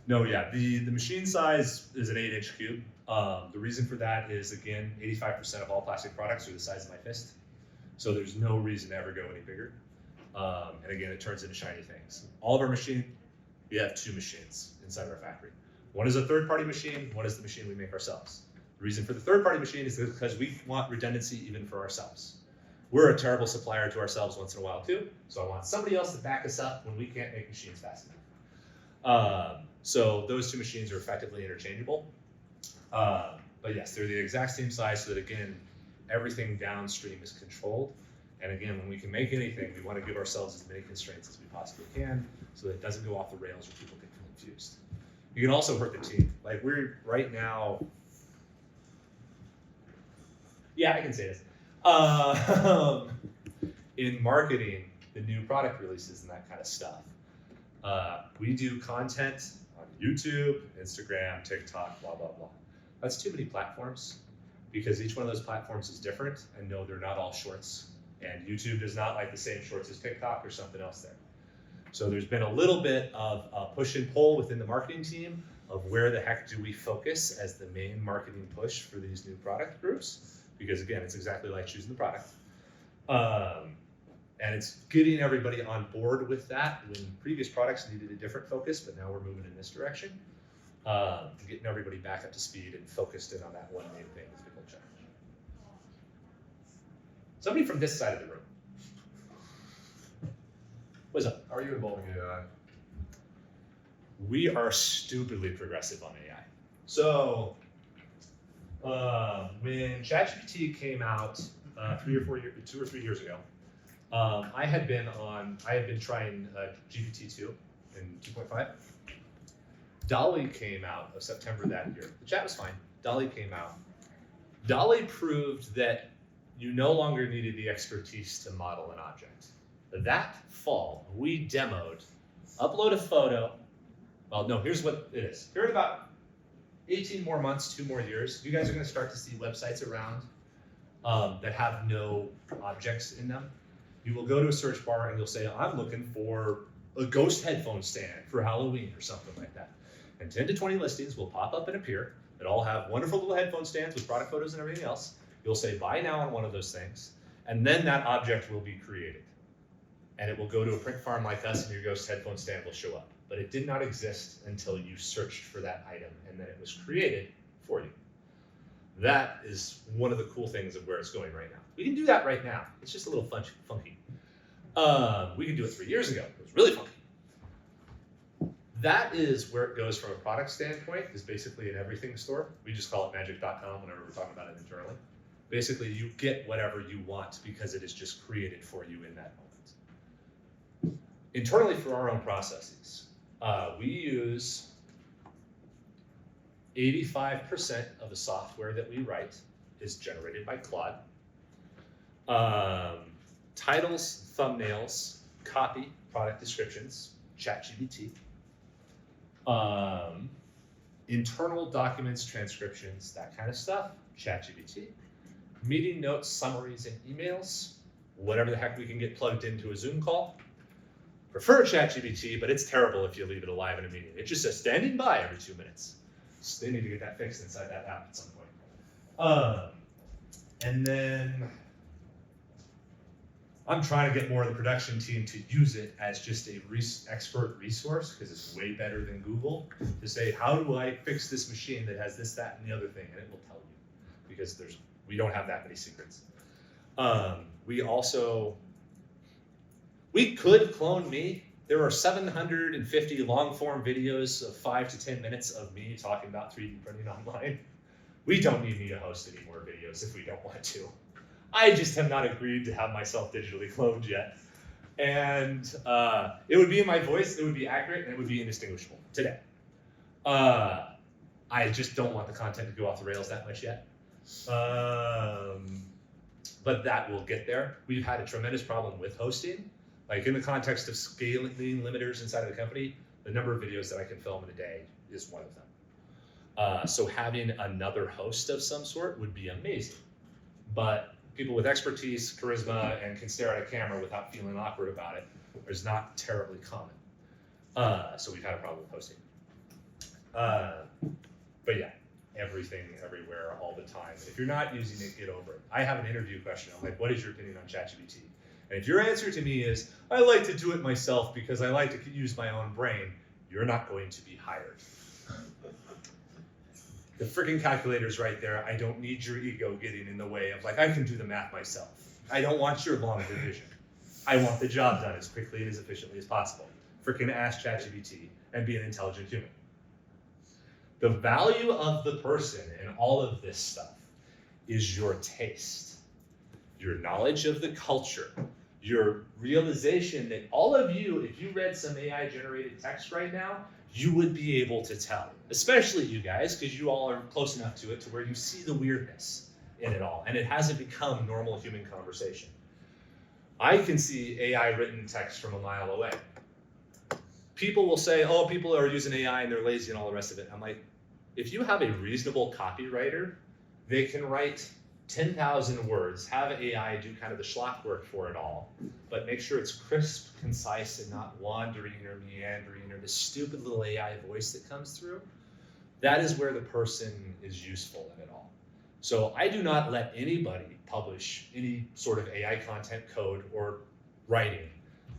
A: No, yeah, the machine size is an 8-inch cube. The reason for that is, again, 85% of all plastic products are the size of my fist. So there's no reason to ever go any bigger. And again, it turns into shiny things. All of our machine, we have 2 machines inside our factory. One is a third-party machine, one is the machine we make ourselves. The reason for the third-party machine is because we want redundancy even for ourselves. We're a terrible supplier to ourselves once in a while too, so I want somebody else to back us up when we can't make machines fast enough. So those 2 machines are effectively interchangeable. But yes, they're the exact same size so that, again, everything downstream is controlled. And again, when we can make anything, we want to give ourselves as many constraints as we possibly can so that it doesn't go off the rails or people get confused. You can also hurt the team. Like we're right now, yeah, I can say this. In marketing, the new product releases and that kind of stuff. We do content on YouTube, Instagram, TikTok, blah, blah, blah. That's too many platforms because each one of those platforms is different, and no, they're not all shorts. And YouTube does not like the same shorts as TikTok or something else there. So there's been a little bit of a push and pull within the marketing team of where the heck do we focus as the main marketing push for these new product groups? Because again, it's exactly like choosing the product. And it's getting everybody on board with that when previous products needed a different focus, but now we're moving in this direction. Getting everybody back up to speed and focused in on that one main thing is the goal challenge. Somebody from this side of the room. What's up?
G: How are you involving AI?
A: We are stupidly progressive on AI. So when ChatGPT came out 2 or 3 years ago, I had been trying GPT-2 in 2.5. Dolly came out of September that year. The chat was fine. Dolly came out. Dolly proved that you no longer needed the expertise to model an object. That fall, we demoed, upload a photo. Well, no, here's what it is. Here in about 18 more months, 2 more years, you guys are going to start to see websites around that have no objects in them. You will go to a search bar and you'll say, I'm looking for a ghost headphone stand for Halloween or something like that. And 10 to 20 listings will pop up and appear that all have wonderful little headphone stands with product photos and everything else. You'll say buy now on one of those things, and then that object will be created. And it will go to a print farm like us, and your ghost headphone stand will show up. But it did not exist until you searched for that item, and then it was created for you. That is one of the cool things of where it's going right now. We can do that right now. It's just a little funky. We can do it 3 years ago. It was really funky. That is where it goes from a product standpoint, is basically an everything store. We just call it magic.com whenever we're talking about it internally. Basically, you get whatever you want because it is just created for you in that moment. Internally, for our own processes, we use 85% of the software that we write is generated by Claude. Titles, thumbnails, copy, product descriptions, ChatGPT. Internal documents, transcriptions, that kind of stuff, ChatGPT. Meeting notes, summaries, and emails, whatever the heck we can get plugged into a Zoom call. Prefer ChatGPT, but it's terrible if you leave it alive in a meeting. It just says standing by every 2 minutes. So they need to get that fixed inside that app at some point. And then I'm trying to get more of the production team to use it as just a expert resource because it's way better than Google to say, how do I fix this machine that has this, that, and the other thing? And it will tell you because we don't have that many secrets. We could clone me. There are 750 long form videos of 5 to 10 minutes of me talking about 3D printing online. We don't need me to host any more videos if we don't want to. I just have not agreed to have myself digitally cloned yet. And it would be in my voice, it would be accurate, and it would be indistinguishable today. I just don't want the content to go off the rails that much yet. But that will get there. We've had a tremendous problem with hosting. Like in the context of scaling limiters inside of the company, the number of videos that I can film in a day is one of them. So having another host of some sort would be amazing. But people with expertise, charisma, and can stare at a camera without feeling awkward about it is not terribly common. So we've had a problem with hosting. But yeah, everything, everywhere, all the time. If you're not using it, get over it. I have an interview question. I'm like, what is your opinion on ChatGPT? And if your answer to me is, I like to do it myself because I like to use my own brain, you're not going to be hired. The freaking calculator's right there. I don't need your ego getting in the way of like, I can do the math myself. I don't want your long division. I want the job done as quickly and as efficiently as possible. Freaking ask ChatGPT and be an intelligent human. The value of the person in all of this stuff is your taste, your knowledge of the culture, your realization that all of you, if you read some AI generated text right now, you would be able to tell, especially you guys, because you all are close enough to it to where you see the weirdness in it all, and it hasn't become normal human conversation. I can see AI written text from a mile away. People will say, oh, people are using AI and they're lazy and all the rest of it. I'm like, if you have a reasonable copywriter, they can write 10,000 words, have AI do kind of the schlock work for it all, but make sure it's crisp, concise, and not wandering or meandering or the stupid little AI voice that comes through. That is where the person is useful in it all. So I do not let anybody publish any sort of AI content code or writing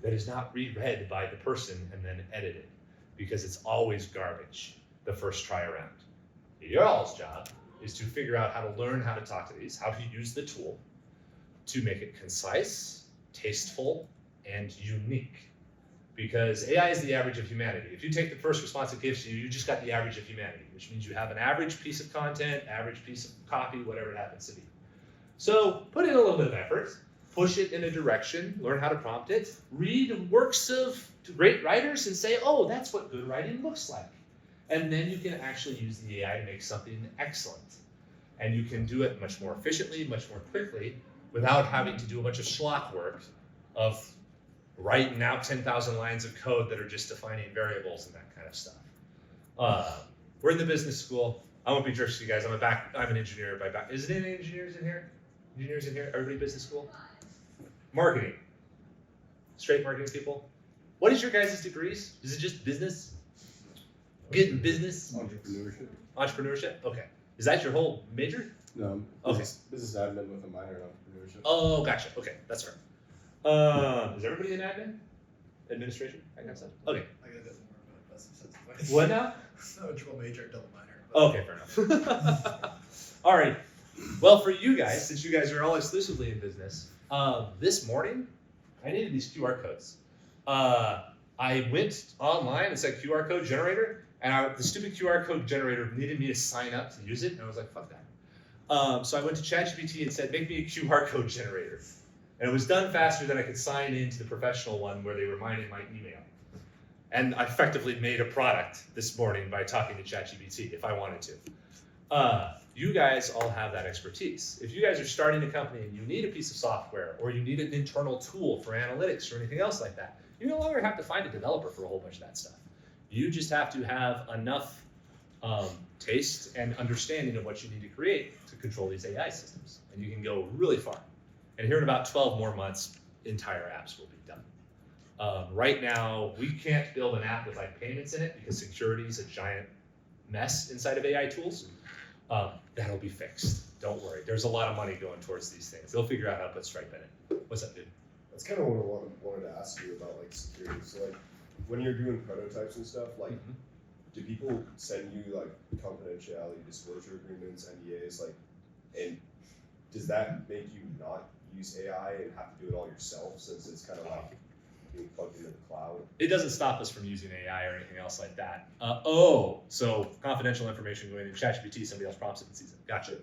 A: that is not reread by the person and then edited, because it's always garbage the first try around. Your all's job is to figure out how to learn how to talk to these, how to use the tool to make it concise, tasteful, and unique. Because AI is the average of humanity. If you take the first response it gives you, you just got the average of humanity, which means you have an average piece of content, average piece of copy, whatever it happens to be. So put in a little bit of effort, push it in a direction, learn how to prompt it, read works of great writers and say, oh, that's what good writing looks like. And then you can actually use the AI to make something excellent. And you can do it much more efficiently, much more quickly, without having to do a bunch of schlock work of writing out 10,000 lines of code that are just defining variables and that kind of stuff. We're in the business school. I won't be jerks to you guys. I'm an engineer by back. Is there any engineers in here? Engineers in here? Everybody business school? Marketing. Straight marketing people. What is your guys' degrees? Is it just business? Getting business?
G: Entrepreneurship.
A: Entrepreneurship? Okay. Is that your whole major?
G: No.
A: Okay.
G: Business admin with a minor in entrepreneurship.
A: Oh, gotcha. Okay, that's fair. Is everybody in admin? Administration? That kind of stuff? Okay.
B: I got a bit more, but that's some sense.
A: What now?
B: No, triple major, double minor. But
A: Okay, fair enough. All right. Well, for you guys, since you guys are all exclusively in business, this morning, I needed these QR codes. I went online and said QR code generator, and the stupid QR code generator needed me to sign up to use it, and I was like, fuck that. So I went to ChatGPT and said, make me a QR code generator. And it was done faster than I could sign into the professional one where they reminded my email. And I effectively made a product this morning by talking to ChatGPT if I wanted to. You guys all have that expertise. If you guys are starting a company and you need a piece of software or you need an internal tool for analytics or anything else like that, you no longer have to find a developer for a whole bunch of that stuff. You just have to have enough taste and understanding of what you need to create to control these AI systems. And you can go really far. And here in about 12 more months, entire apps will be done. Right now, we can't build an app with like payments in it because security is a giant mess inside of AI tools. That'll be fixed. Don't worry. There's a lot of money going towards these things. They'll figure out how to put Stripe in it. What's up, dude?
C: That's kind of what I wanted to ask you about, like security. So, like, when you're doing prototypes and stuff, like, do people send you like confidentiality disclosure agreements, NDAs, like, and does that make you not use AI and have to do it all yourself since it's kind of like being plugged into the cloud?
A: It doesn't stop us from using AI or anything else like that. So confidential information going in ChatGPT, somebody else prompts it and sees it. Gotcha.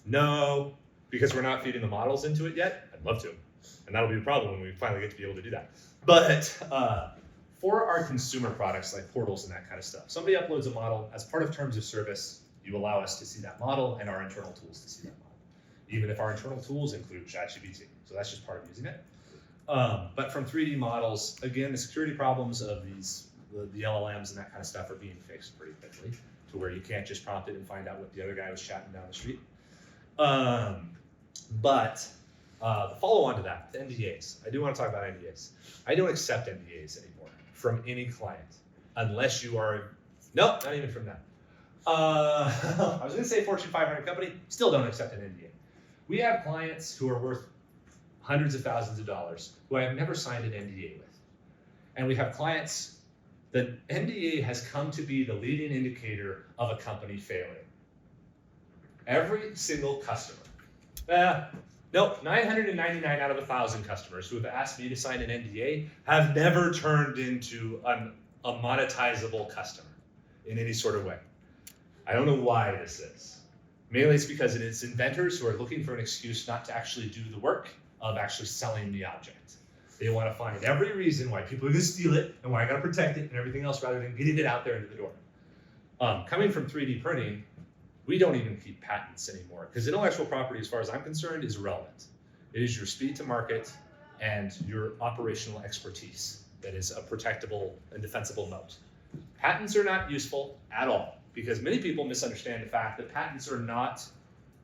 A: No, because we're not feeding the models into it yet. I'd love to. And that'll be the problem when we finally get to be able to do that. But for our consumer products like portals and that kind of stuff, somebody uploads a model. As part of terms of service, you allow us to see that model and our internal tools to see that model, even if our internal tools include ChatGPT. So that's just part of using it. But from 3D models, again, the security problems of these the LLMs and that kind of stuff are being fixed pretty quickly to where you can't just prompt it and find out what the other guy was chatting down the street. But the follow-on to that, the NDAs. I do want to talk about NDAs. I don't accept NDAs anymore from any client unless you are, nope, not even from them. I was going to say Fortune 500 company, still don't accept an NDA. We have clients who are worth hundreds of thousands of dollars who I have never signed an NDA with. And we have clients, the NDA has come to be the leading indicator of a company failing. Every single customer, nope, 999 out of 1,000 customers who have asked me to sign an NDA have never turned into a monetizable customer in any sort of way. I don't know why this is. Mainly it's because it's inventors who are looking for an excuse not to actually do the work of actually selling the object. They want to find every reason why people are going to steal it and why I got to protect it and everything else rather than getting it out there into the door. Coming from 3D printing, we don't even keep patents anymore because intellectual property, as far as I'm concerned, is irrelevant. It is your speed to market and your operational expertise that is a protectable and defensible moat. Patents are not useful at all because many people misunderstand the fact that patents are not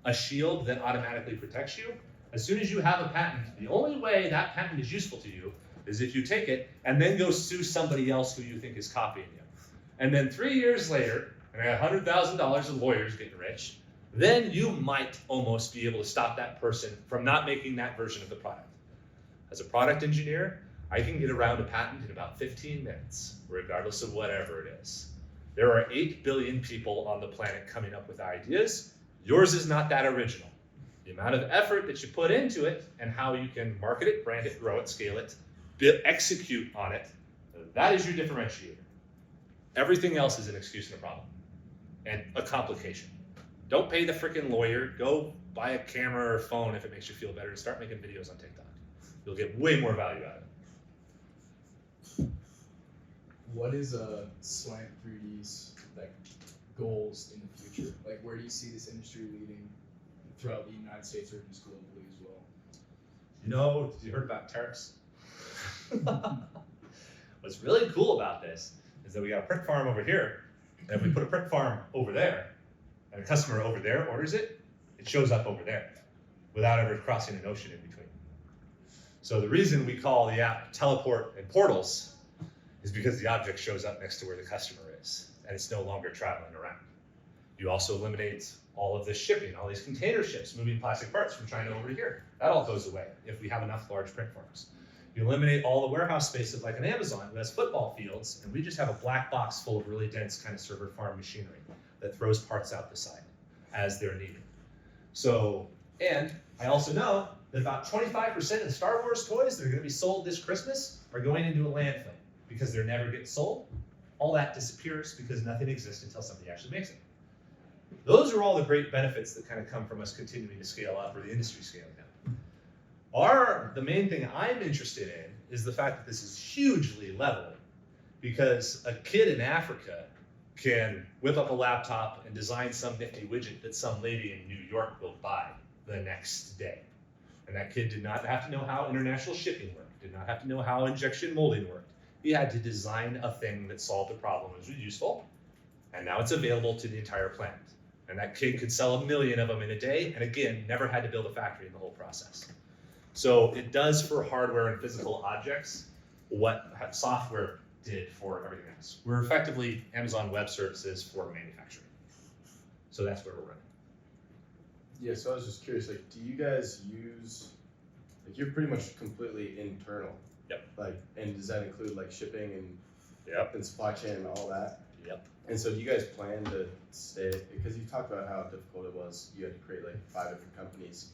A: a shield that automatically protects you. As soon as you have a patent, the only way that patent is useful to you is if you take it and then go sue somebody else who you think is copying you. And then 3 years later, and $100,000 of lawyers getting rich, then you might almost be able to stop that person from not making that version of the product. As a product engineer, I can get around a patent in about 15 minutes, regardless of whatever it is. There are 8 billion people on the planet coming up with ideas. Yours is not that original. The amount of effort that you put into it and how you can market it, brand it, grow it, scale it, execute on it, that is your differentiator. Everything else is an excuse and a problem and a complication. Don't pay the freaking lawyer. Go buy a camera or phone if it makes you feel better and start making videos on TikTok. You'll get way more value out of it.
D: What is Slant 3D's like goals in the future? Like, where do you see this industry leading throughout the United States or just globally as well?
A: You know, you heard about tariffs? What's really cool about this is that we got a print farm over here, and if we put a print farm over there, and a customer over there orders it, it shows up over there without ever crossing an ocean in between. So the reason we call the app Teleport and Portals is because the object shows up next to where the customer is, and it's no longer traveling around. You also eliminate all of this shipping, all these container ships moving plastic parts from China over to here. That all goes away if we have enough large print farms. You eliminate all the warehouse space of like an Amazon who has football fields, and we just have a black box full of really dense kind of server farm machinery that throws parts out the side as they're needed. So, and I also know that about 25% of the Star Wars toys that are going to be sold this Christmas are going into a landfill because they're never getting sold. All that disappears because nothing exists until somebody actually makes it. Those are all the great benefits that kind of come from us continuing to scale up or the industry scaling up. The main thing I'm interested in is the fact that this is hugely leveling because a kid in Africa can whip up a laptop and design some nifty widget that some lady in New York will buy the next day. And that kid did not have to know how international shipping worked, did not have to know how injection molding worked. He had to design a thing that solved a problem and was useful, and now it's available to the entire planet. And that kid could sell 1 million of them in a day, and again, never had to build a factory in the whole process. So it does for hardware and physical objects what software did for everything else. We're effectively Amazon Web Services for manufacturing. So that's where we're running.
G: Yeah, so I was just curious, like, do you guys use, like, you're pretty much completely internal.
A: Yep.
G: Like, and does that include like shipping and
A: Yep.
G: and supply chain and all that?
A: Yep.
G: And so do you guys plan to stay, because you talked about how difficult it was, you had to create like 5 different companies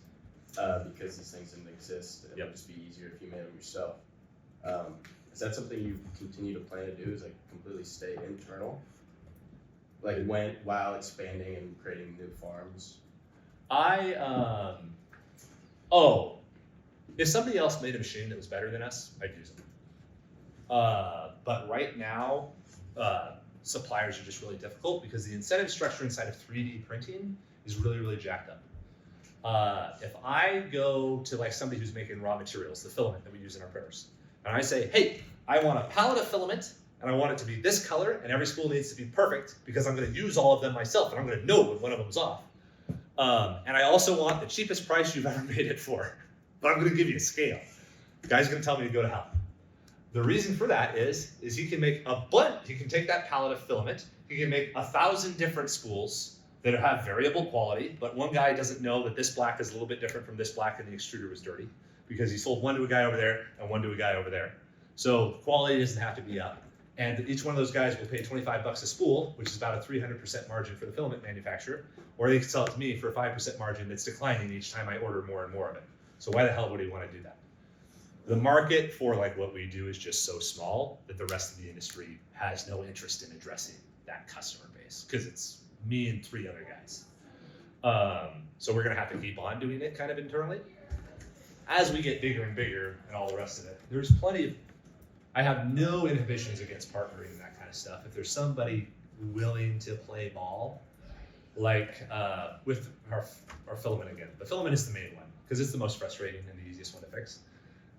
G: because these things didn't exist, and it would just be easier if you made them yourself. Is that something you continue to plan to do, is like completely stay internal? Like while expanding and creating new farms?
A: If somebody else made a machine that was better than us, I'd use them. But right now, suppliers are just really difficult because the incentive structure inside of 3D printing is really, really jacked up. If I go to like somebody who's making raw materials, the filament that we use in our printers, and I say, hey, I want a pallet of filament and I want it to be this color, and every spool needs to be perfect because I'm going to use all of them myself, and I'm going to know when one of them's off. And I also want the cheapest price you've ever made it for, but I'm going to give you a scale. The guy's going to tell me to go to hell. The reason for that is he can make a bunch. He can take that pallet of filament. He can make 1,000 different spools that have variable quality, but one guy doesn't know that this black is a little bit different from this black and the extruder was dirty because he sold one to a guy over there and one to a guy over there. So quality doesn't have to be up. And each one of those guys will pay 25 bucks a spool, which is about a 300% margin for the filament manufacturer, or they can sell it to me for a 5% margin that's declining each time I order more and more of it. So why the hell would he want to do that? The market for like what we do is just so small that the rest of the industry has no interest in addressing that customer base because it's me and 3 other guys. So we're gonna have to keep on doing it kind of internally. As we get bigger and bigger and all the rest of it, there's plenty of, I have no inhibitions against partnering and that kind of stuff. If there's somebody willing to play ball, like with our filament again. The filament is the main one because it's the most frustrating and the easiest one to fix.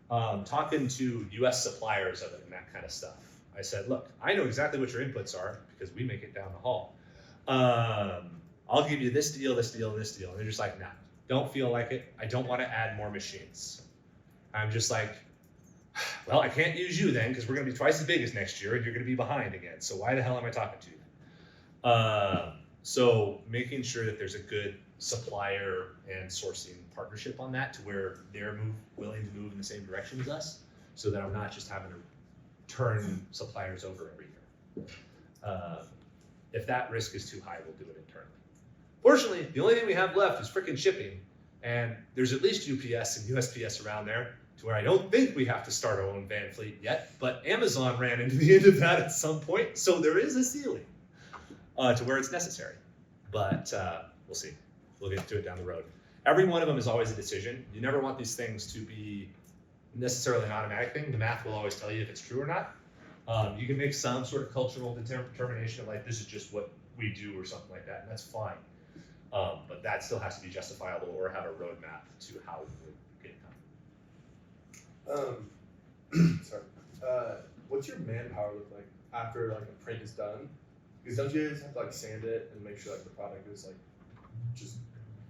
A: Talking to US suppliers of it and that kind of stuff. I said, look, I know exactly what your inputs are because we make it down the hall. I'll give you this deal, this deal, this deal. And they're just like, nah, don't feel like it. I don't want to add more machines. I'm just like, well, I can't use you then because we're going to be twice as big as next year and you're going to be behind again. So why the hell am I talking to you? So making sure that there's a good supplier and sourcing partnership on that to where they're willing to move in the same direction as us so that I'm not just having to turn suppliers over every year. If that risk is too high, we'll do it internally. Fortunately, the only thing we have left is freaking shipping, and there's at least UPS and USPS around there to where I don't think we have to start our own van fleet yet, but Amazon ran into the end of that at some point, so there is a ceiling to where it's necessary. But we'll see. We'll get to it down the road. Every one of them is always a decision. You never want these things to be necessarily an automatic thing. The math will always tell you if it's true or not. You can make some sort of cultural determination of like, this is just what we do or something like that, and that's fine. But that still has to be justifiable or have a roadmap to how it would get done.
E: Sorry. What's your manpower look like after like a print is done? Because don't you guys have to like sand it and make sure like the product is like just,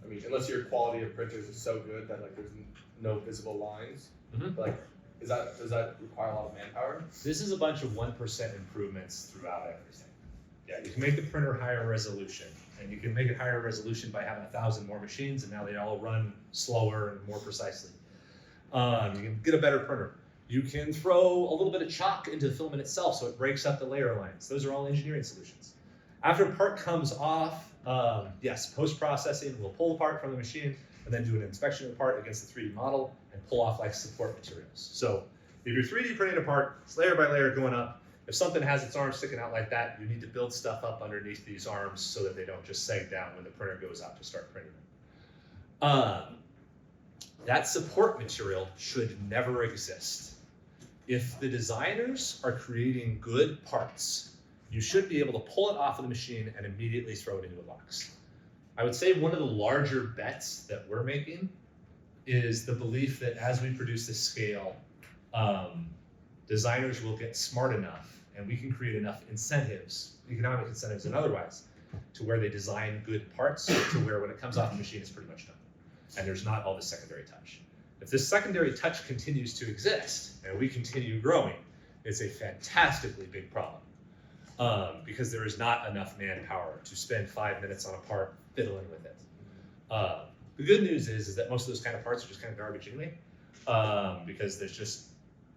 E: I mean, unless your quality of printers is so good that like there's no visible lines, like does that require a lot of manpower?
A: This is a bunch of 1% improvements throughout everything. Yeah, you can make the printer higher resolution, and you can make it higher resolution by having 1,000 more machines, and now they all run slower and more precisely. You can get a better printer. You can throw a little bit of chalk into the filament itself so it breaks up the layer lines. Those are all engineering solutions. After a part comes off, yes, post-processing, we'll pull the part from the machine and then do an inspection of the part against the 3D model and pull off like support materials. So if you're 3D printing a part, it's layer by layer going up. If something has its arm sticking out like that, you need to build stuff up underneath these arms so that they don't just sag down when the printer goes out to start printing it. That support material should never exist. If the designers are creating good parts, you should be able to pull it off of the machine and immediately throw it into a box. I would say one of the larger bets that we're making is the belief that as we produce this scale, designers will get smart enough and we can create enough incentives, economic incentives and otherwise, to where they design good parts to where when it comes off the machine, it's pretty much done. And there's not all this secondary touch. If this secondary touch continues to exist and we continue growing, it's a fantastically big problem because there is not enough manpower to spend 5 minutes on a part fiddling with it. The good news is that most of those kind of parts are just kind of garbage anyway because there's just,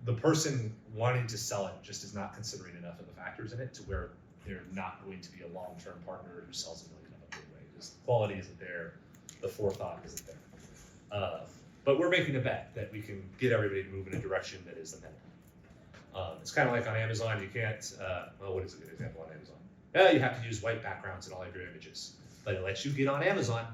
A: the person wanting to sell it just is not considering enough of the factors in it to where they're not going to be a long-term partner who sells a million of them anyway. Just the quality isn't there, the forethought isn't there. But we're making a bet that we can get everybody to move in a direction that is the middle. It's kind of like on Amazon, you can't, well, what is a good example on Amazon? Yeah, you have to use white backgrounds in all of your images, but it lets you get on Amazon.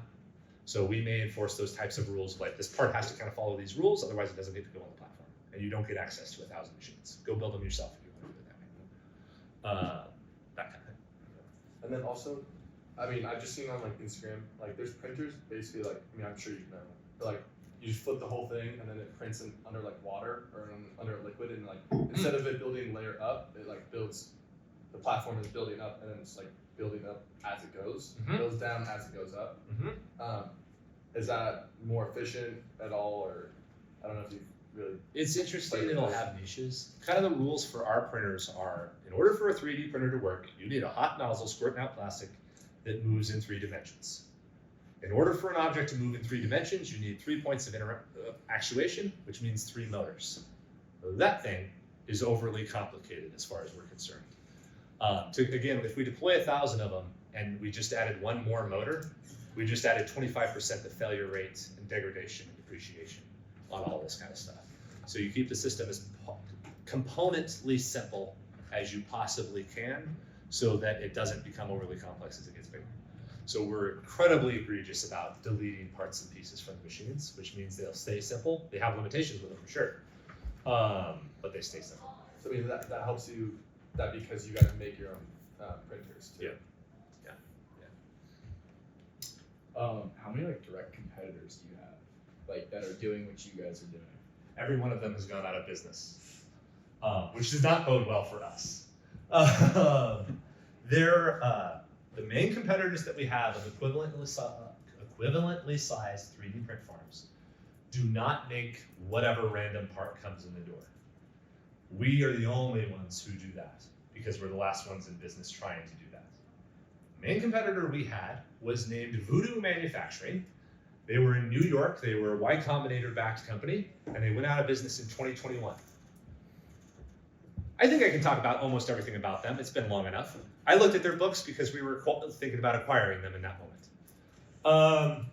A: So we may enforce those types of rules, like this part has to kind of follow these rules, otherwise it doesn't get to go on the platform. And you don't get access to 1,000 machines. Go build them yourself if you want to do it that way. That kind of thing.
E: And then also, I mean, I've just seen on like Instagram, like there's printers basically like, I mean, I'm sure you know, but like you just flip the whole thing and then it prints under like water or under a liquid, and like instead of it building layer up, it like builds, the platform is building up and then it's like building up as it goes, builds down as it goes up. Is that more efficient at all, or I don't know if you really.
A: It's interesting, it'll have niches. Kind of the rules for our printers are, in order for a 3D printer to work, you need a hot nozzle squirting out plastic that moves in 3 dimensions. In order for an object to move in 3 dimensions, you need 3 points of actuation, which means 3 motors. That thing is overly complicated as far as we're concerned. Again, if we deploy 1,000 of them and we just added 1 more motor, we just added 25% the failure rate and degradation and depreciation on all this kind of stuff. So you keep the system as componently simple as you possibly can so that it doesn't become overly complex as it gets bigger. So we're incredibly egregious about deleting parts and pieces from the machines, which means they'll stay simple. They have limitations with them for sure, but they stay simple.
E: So I mean that helps you, that because you guys make your own printers too.
A: Yeah.
D: How many like direct competitors do you have, like that are doing what you guys are doing?
A: Every one of them has gone out of business, which does not bode well for us. The main competitors that we have of equivalently sized 3D print farms do not make whatever random part comes in the door. We are the only ones who do that because we're the last ones in business trying to do that. The main competitor we had was named Voodoo Manufacturing. They were in New York. They were a Y Combinator backed company, and they went out of business in 2021. I think I can talk about almost everything about them. It's been long enough. I looked at their books because we were thinking about acquiring them in that moment.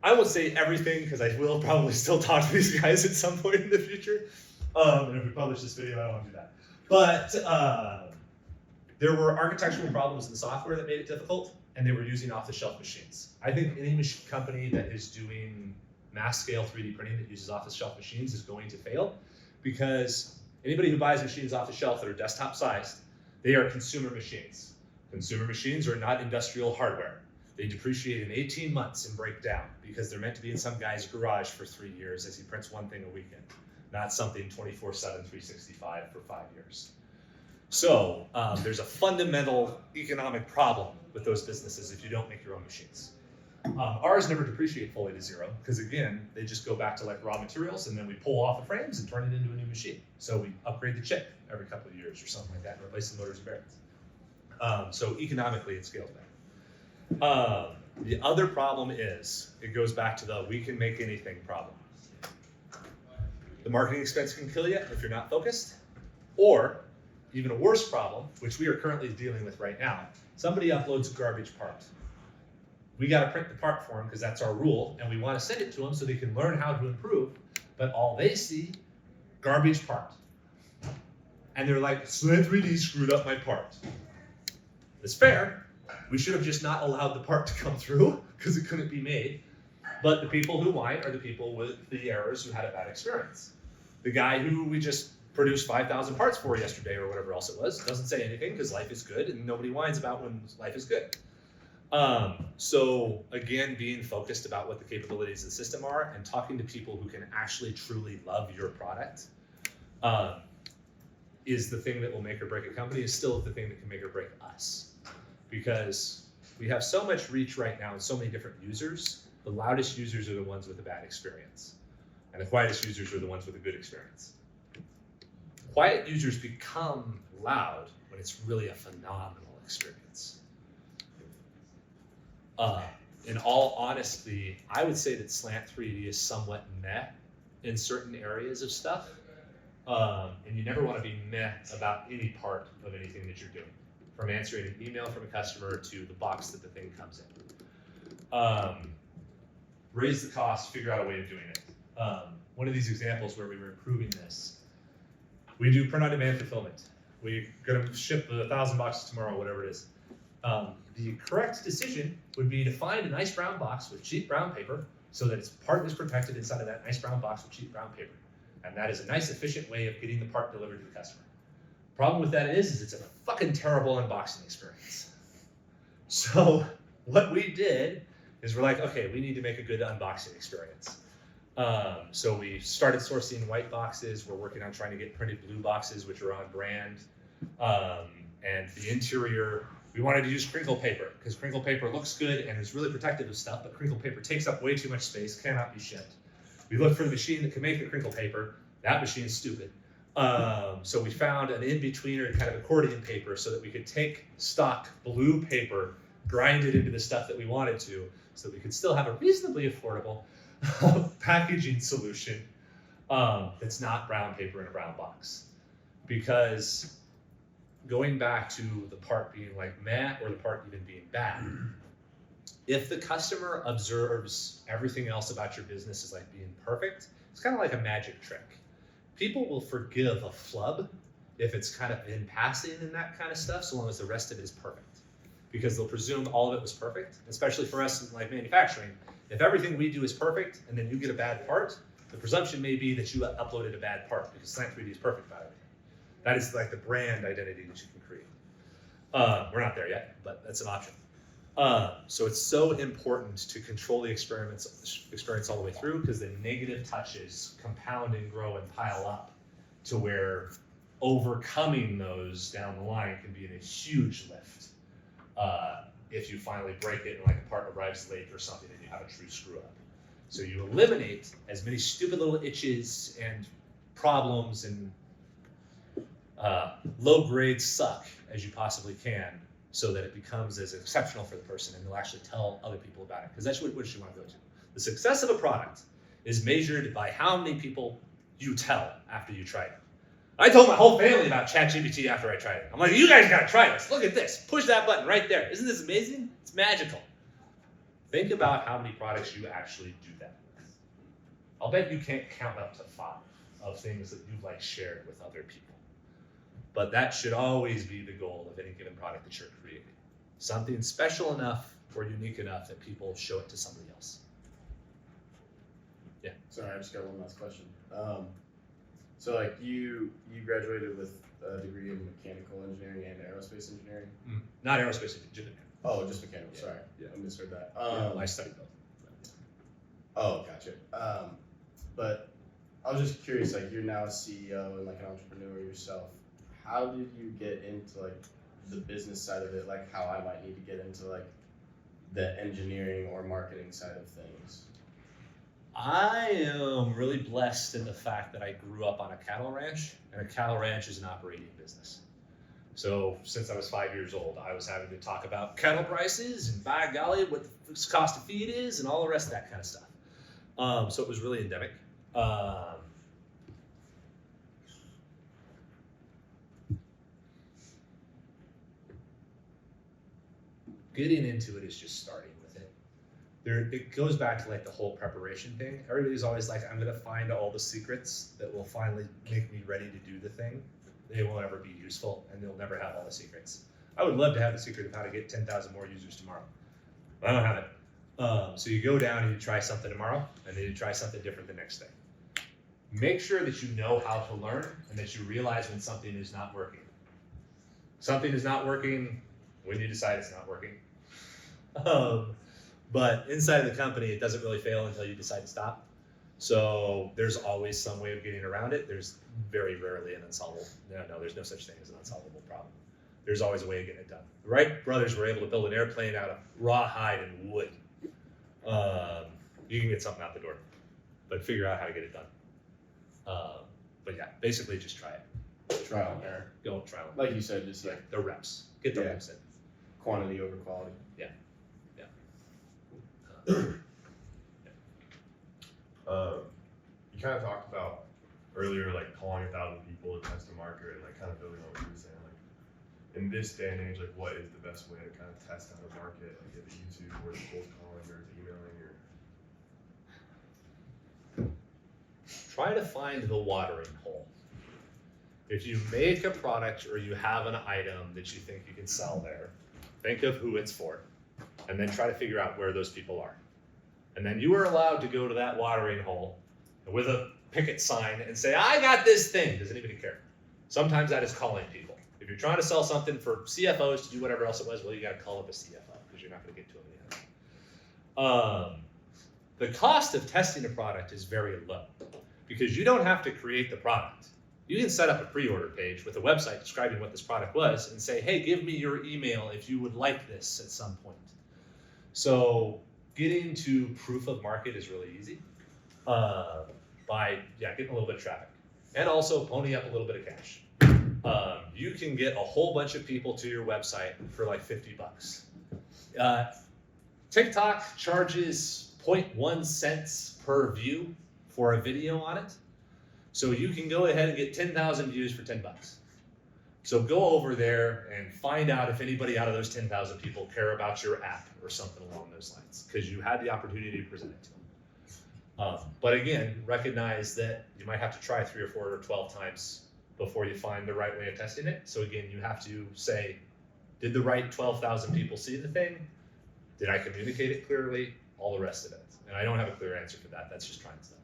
A: I won't say everything because I will probably still talk to these guys at some point in the future. And if we publish this video, I don't want to do that. But there were architectural problems in the software that made it difficult, and they were using off-the-shelf machines. I think any company that is doing mass-scale 3D printing that uses off-the-shelf machines is going to fail, because anybody who buys machines off the shelf that are desktop-sized, they are consumer machines. Consumer machines are not industrial hardware. They depreciate in 18 months and break down because they're meant to be in some guy's garage for 3 years as he prints one thing a weekend, not something 24/7, 365 for 5 years. So there's a fundamental economic problem with those businesses if you don't make your own machines. Ours never depreciate fully to zero because, again, they just go back to like raw materials, and then we pull off the frames and turn it into a new machine. So we upgrade the chip every couple of years or something like that and replace the motors and bearings. So economically it scales back. The other problem is, it goes back to the we can make anything problem. The marketing expense can kill you if you're not focused, or even a worse problem, which we are currently dealing with right now, somebody uploads a garbage part. We got to print the part for them because that's our rule, and we want to send it to them so they can learn how to improve, but all they see, garbage part. And they're like, Slant 3D screwed up my part. It's fair. We should have just not allowed the part to come through because it couldn't be made. But the people who whine are the people with the errors who had a bad experience. The guy who we just produced 5,000 parts for yesterday or whatever else it was doesn't say anything because life is good and nobody whines about when life is good. So again, being focused about what the capabilities of the system are and talking to people who can actually truly love your product is the thing that will make or break a company, is still the thing that can make or break us. Because we have so much reach right now and so many different users. The loudest users are the ones with a bad experience. And the quietest users are the ones with a good experience. Quiet users become loud when it's really a phenomenal experience. In all honesty, I would say that Slant 3D is somewhat meh in certain areas of stuff. And you never want to be meh about any part of anything that you're doing, from answering an email from a customer to the box that the thing comes in. Raise the cost, figure out a way of doing it. One of these examples where we were improving this, we do print-on-demand fulfillment. We're going to ship 1,000 boxes tomorrow, whatever it is. The correct decision would be to find a nice brown box with cheap brown paper so that its part is protected inside of that nice brown box with cheap brown paper. And that is a nice, efficient way of getting the part delivered to the customer. Problem with that is it's a fucking terrible unboxing experience. So what we did is we're like, okay, we need to make a good unboxing experience. So we started sourcing white boxes. We're working on trying to get printed blue boxes, which are on brand. And the interior, we wanted to use crinkle paper because crinkle paper looks good and is really protective of stuff, but crinkle paper takes up way too much space, cannot be shipped. We looked for the machine that can make the crinkle paper. That machine is stupid. So we found an in-betweener, kind of accordion paper, so that we could take stock blue paper, grind it into the stuff that we wanted to, so that we could still have a reasonably affordable packaging solution that's not brown paper in a brown box. Because going back to the part being like meh or the part even being bad, if the customer observes everything else about your business as like being perfect, it's kind of like a magic trick. People will forgive a flub if it's kind of in passing and that kind of stuff, so long as the rest of it is perfect. Because they'll presume all of it was perfect, especially for us in like manufacturing. If everything we do is perfect and then you get a bad part, the presumption may be that you uploaded a bad part because Slant 3D is perfect about everything. That is like the brand identity that you can create. We're not there yet, but that's an option. So it's so important to control the experience all the way through, because the negative touches compound and grow and pile up to where overcoming those down the line can be a huge lift. If you finally break it and like a part arrives late or something and you have a true screw up. So you eliminate as many stupid little itches and problems and low grade suck as you possibly can, so that it becomes as exceptional for the person and they'll actually tell other people about it, because that's what you want to go to. The success of a product is measured by how many people you tell after you try it. I told my whole family about ChatGPT after I tried it. I'm like, you guys gotta try this. Look at this. Push that button right there. Isn't this amazing? It's magical. Think about how many products you actually do that with. I'll bet you can't count up to 5 of things that you've like shared with other people. But that should always be the goal of any given product that you're creating. Something special enough or unique enough that people show it to somebody else. Yeah.
G: Sorry, I just got one last question. So like you graduated with a degree in mechanical engineering and aerospace engineering?
A: Not aerospace engineering.
G: Oh, just mechanical,
A: Yeah.
G: sorry.
A: Yeah.
G: I misheard that.
A: I studied both.
G: Oh, gotcha. But I was just curious, like you're now a CEO and like an entrepreneur yourself. How did you get into like the business side of it? Like how I might need to get into like the engineering or marketing side of things?
A: I am really blessed in the fact that I grew up on a cattle ranch, and a cattle ranch is an operating business. So since I was 5 years old, I was having to talk about cattle prices and by golly, what the cost of feed is and all the rest of that kind of stuff. So it was really endemic. Getting into it is just starting with it. It goes back to like the whole preparation thing. Everybody's always like, I'm gonna find all the secrets that will finally make me ready to do the thing. They won't ever be useful, and they'll never have all the secrets. I would love to have the secret of how to get 10,000 more users tomorrow, but I don't have it. So you go down and you try something tomorrow, and then you try something different the next day. Make sure that you know how to learn and that you realize when something is not working. Something is not working when you decide it's not working. But inside of the company, it doesn't really fail until you decide to stop. So there's always some way of getting around it. There's very rarely an unsolvable. No, there's no such thing as an unsolvable problem. There's always a way of getting it done. The Wright brothers were able to build an airplane out of raw hide and wood. You can get something out the door, but figure out how to get it done. But yeah, basically just try it.
G: Trial and error.
A: Go trial.
G: Like you said, just like
A: The reps. Get the
G: Yeah.
A: reps in.
G: quantity over quality.
C: You kind of talked about earlier, like calling 1,000 people to test the market and like kind of building on what you were saying. Like in this day and age, like what is the best way to kind of test out a market? Like is it YouTube or is it cold calling or is it emailing or?
A: Try to find the watering hole. If you make a product or you have an item that you think you can sell there, think of who it's for, and then try to figure out where those people are. And then you are allowed to go to that watering hole with a picket sign and say, I got this thing. Does anybody care? Sometimes that is calling people. If you're trying to sell something for CFOs to do whatever else it was, well, you got to call up a CFO because you're not going to get to them yet. The cost of testing a product is very low because you don't have to create the product. You can set up a pre-order page with a website describing what this product was and say, hey, give me your email if you would like this at some point. So getting to proof of market is really easy by getting a little bit of traffic and also pony up a little bit of cash. You can get a whole bunch of people to your website for like $50. TikTok charges 0.1 cents per view for a video on it. So you can go ahead and get 10,000 views for $10. So go over there and find out if anybody out of those 10,000 people care about your app or something along those lines, because you had the opportunity to present it to them. But again, recognize that you might have to try 3 or 4 or 12 times before you find the right way of testing it. So again, you have to say, did the right 12,000 people see the thing? Did I communicate it clearly? All the rest of it. And I don't have a clear answer for that. That's just trying stuff.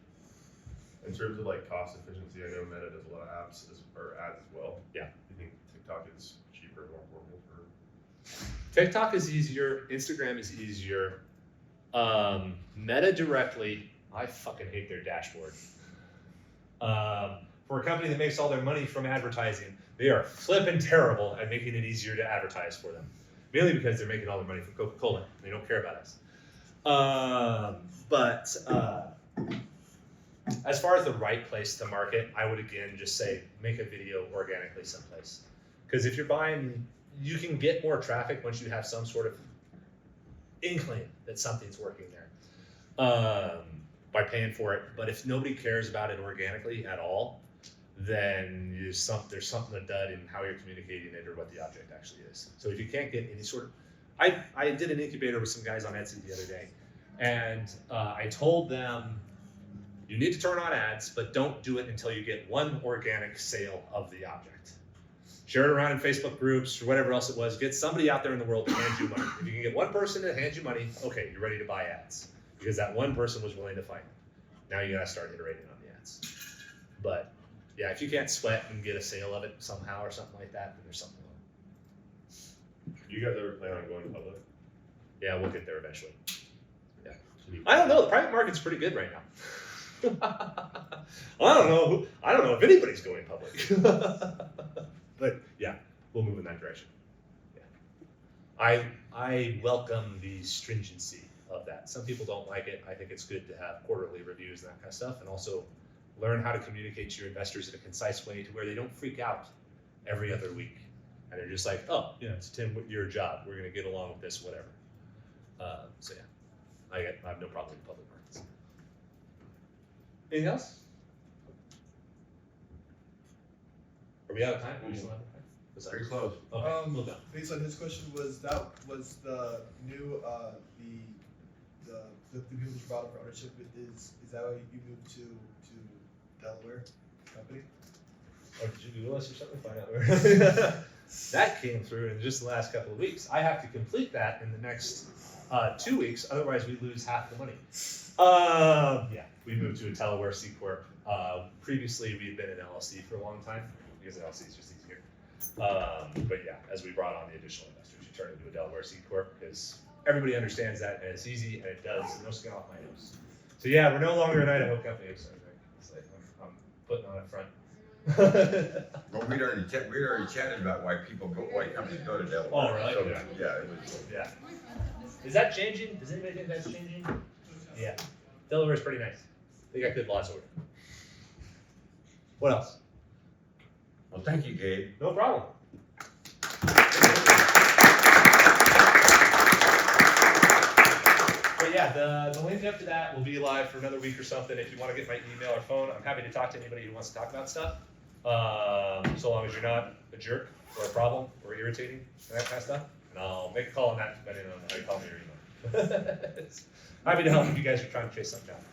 E: In terms of like cost efficiency, I know Meta does a lot of apps or ads as well.
A: Yeah.
E: You think TikTok is cheaper, more affordable for?
A: TikTok is easier. Instagram is easier. Meta directly, I fucking hate their dashboard. For a company that makes all their money from advertising, they are flippin' terrible at making it easier to advertise for them. Mainly because they're making all their money from Coca-Cola. They don't care about us. But as far as the right place to market, I would again just say make a video organically someplace. Because if you're buying, you can get more traffic once you have some sort of inkling that something's working there by paying for it. But if nobody cares about it organically at all, then there's something a dud in how you're communicating it or what the object actually is. So if you can't get any sort of, I did an incubator with some guys on Etsy the other day, and I told them, you need to turn on ads, but don't do it until you get one organic sale of the object. Share it around in Facebook groups or whatever else it was. Get somebody out there in the world to hand you money. If you can get one person to hand you money, okay, you're ready to buy ads because that one person was willing to fight. Now you gotta start iterating on the ads. But yeah, if you can't sweat and get a sale of it somehow or something like that, then there's something wrong.
E: You guys ever plan on going public?
A: Yeah, we'll get there eventually. Yeah. I don't know. The private market's pretty good right now. I don't know if anybody's going public. But yeah, we'll move in that direction. Yeah. I welcome the stringency of that. Some people don't like it. I think it's good to have quarterly reviews and that kind of stuff, and also learn how to communicate to your investors in a concise way to where they don't freak out every other week. And they're just like, oh, yeah, it's a 10-year job. We're going to get along with this, whatever. So yeah, I have no problem with public markets. Anything else? Are we out of time? Are we still out of time? What's that?
G: Pretty close.
A: Okay, well done.
B: Based on his question, was the new the people that you brought up for ownership is that why you moved to Delaware company?
A: Or did you Google us or something? Find out where. That came through in just the last couple of weeks. I have to complete that in the next 2 weeks, otherwise we lose half the money. Yeah, we moved to a Delaware C Corp. Previously, we'd been an LLC for a long time because an LLC is just easier. But yeah, as we brought on the additional investors, you turn into a Delaware C Corp because everybody understands that and it's easy and it does no skin off my nose. So yeah, we're no longer an Idaho company. So it's like I'm putting on a front.
H: Well, we'd already chatted about why companies go to Delaware.
A: Oh, really?
H: So,
A: Yeah.
H: yeah, it was.
A: Yeah. Is that changing? Does anybody think that's changing? Yeah. Delaware's pretty nice. They got good laws over there. What else?
H: Well, thank you, Gabe.
A: No problem. But yeah, the link up to that will be live for another week or something. If you want to get my email or phone, I'm happy to talk to anybody who wants to talk about stuff. So long as you're not a jerk or a problem or irritating and that kind of stuff. And I'll make a call on that depending on how you call me or email. Happy to help if you guys are trying to chase something down.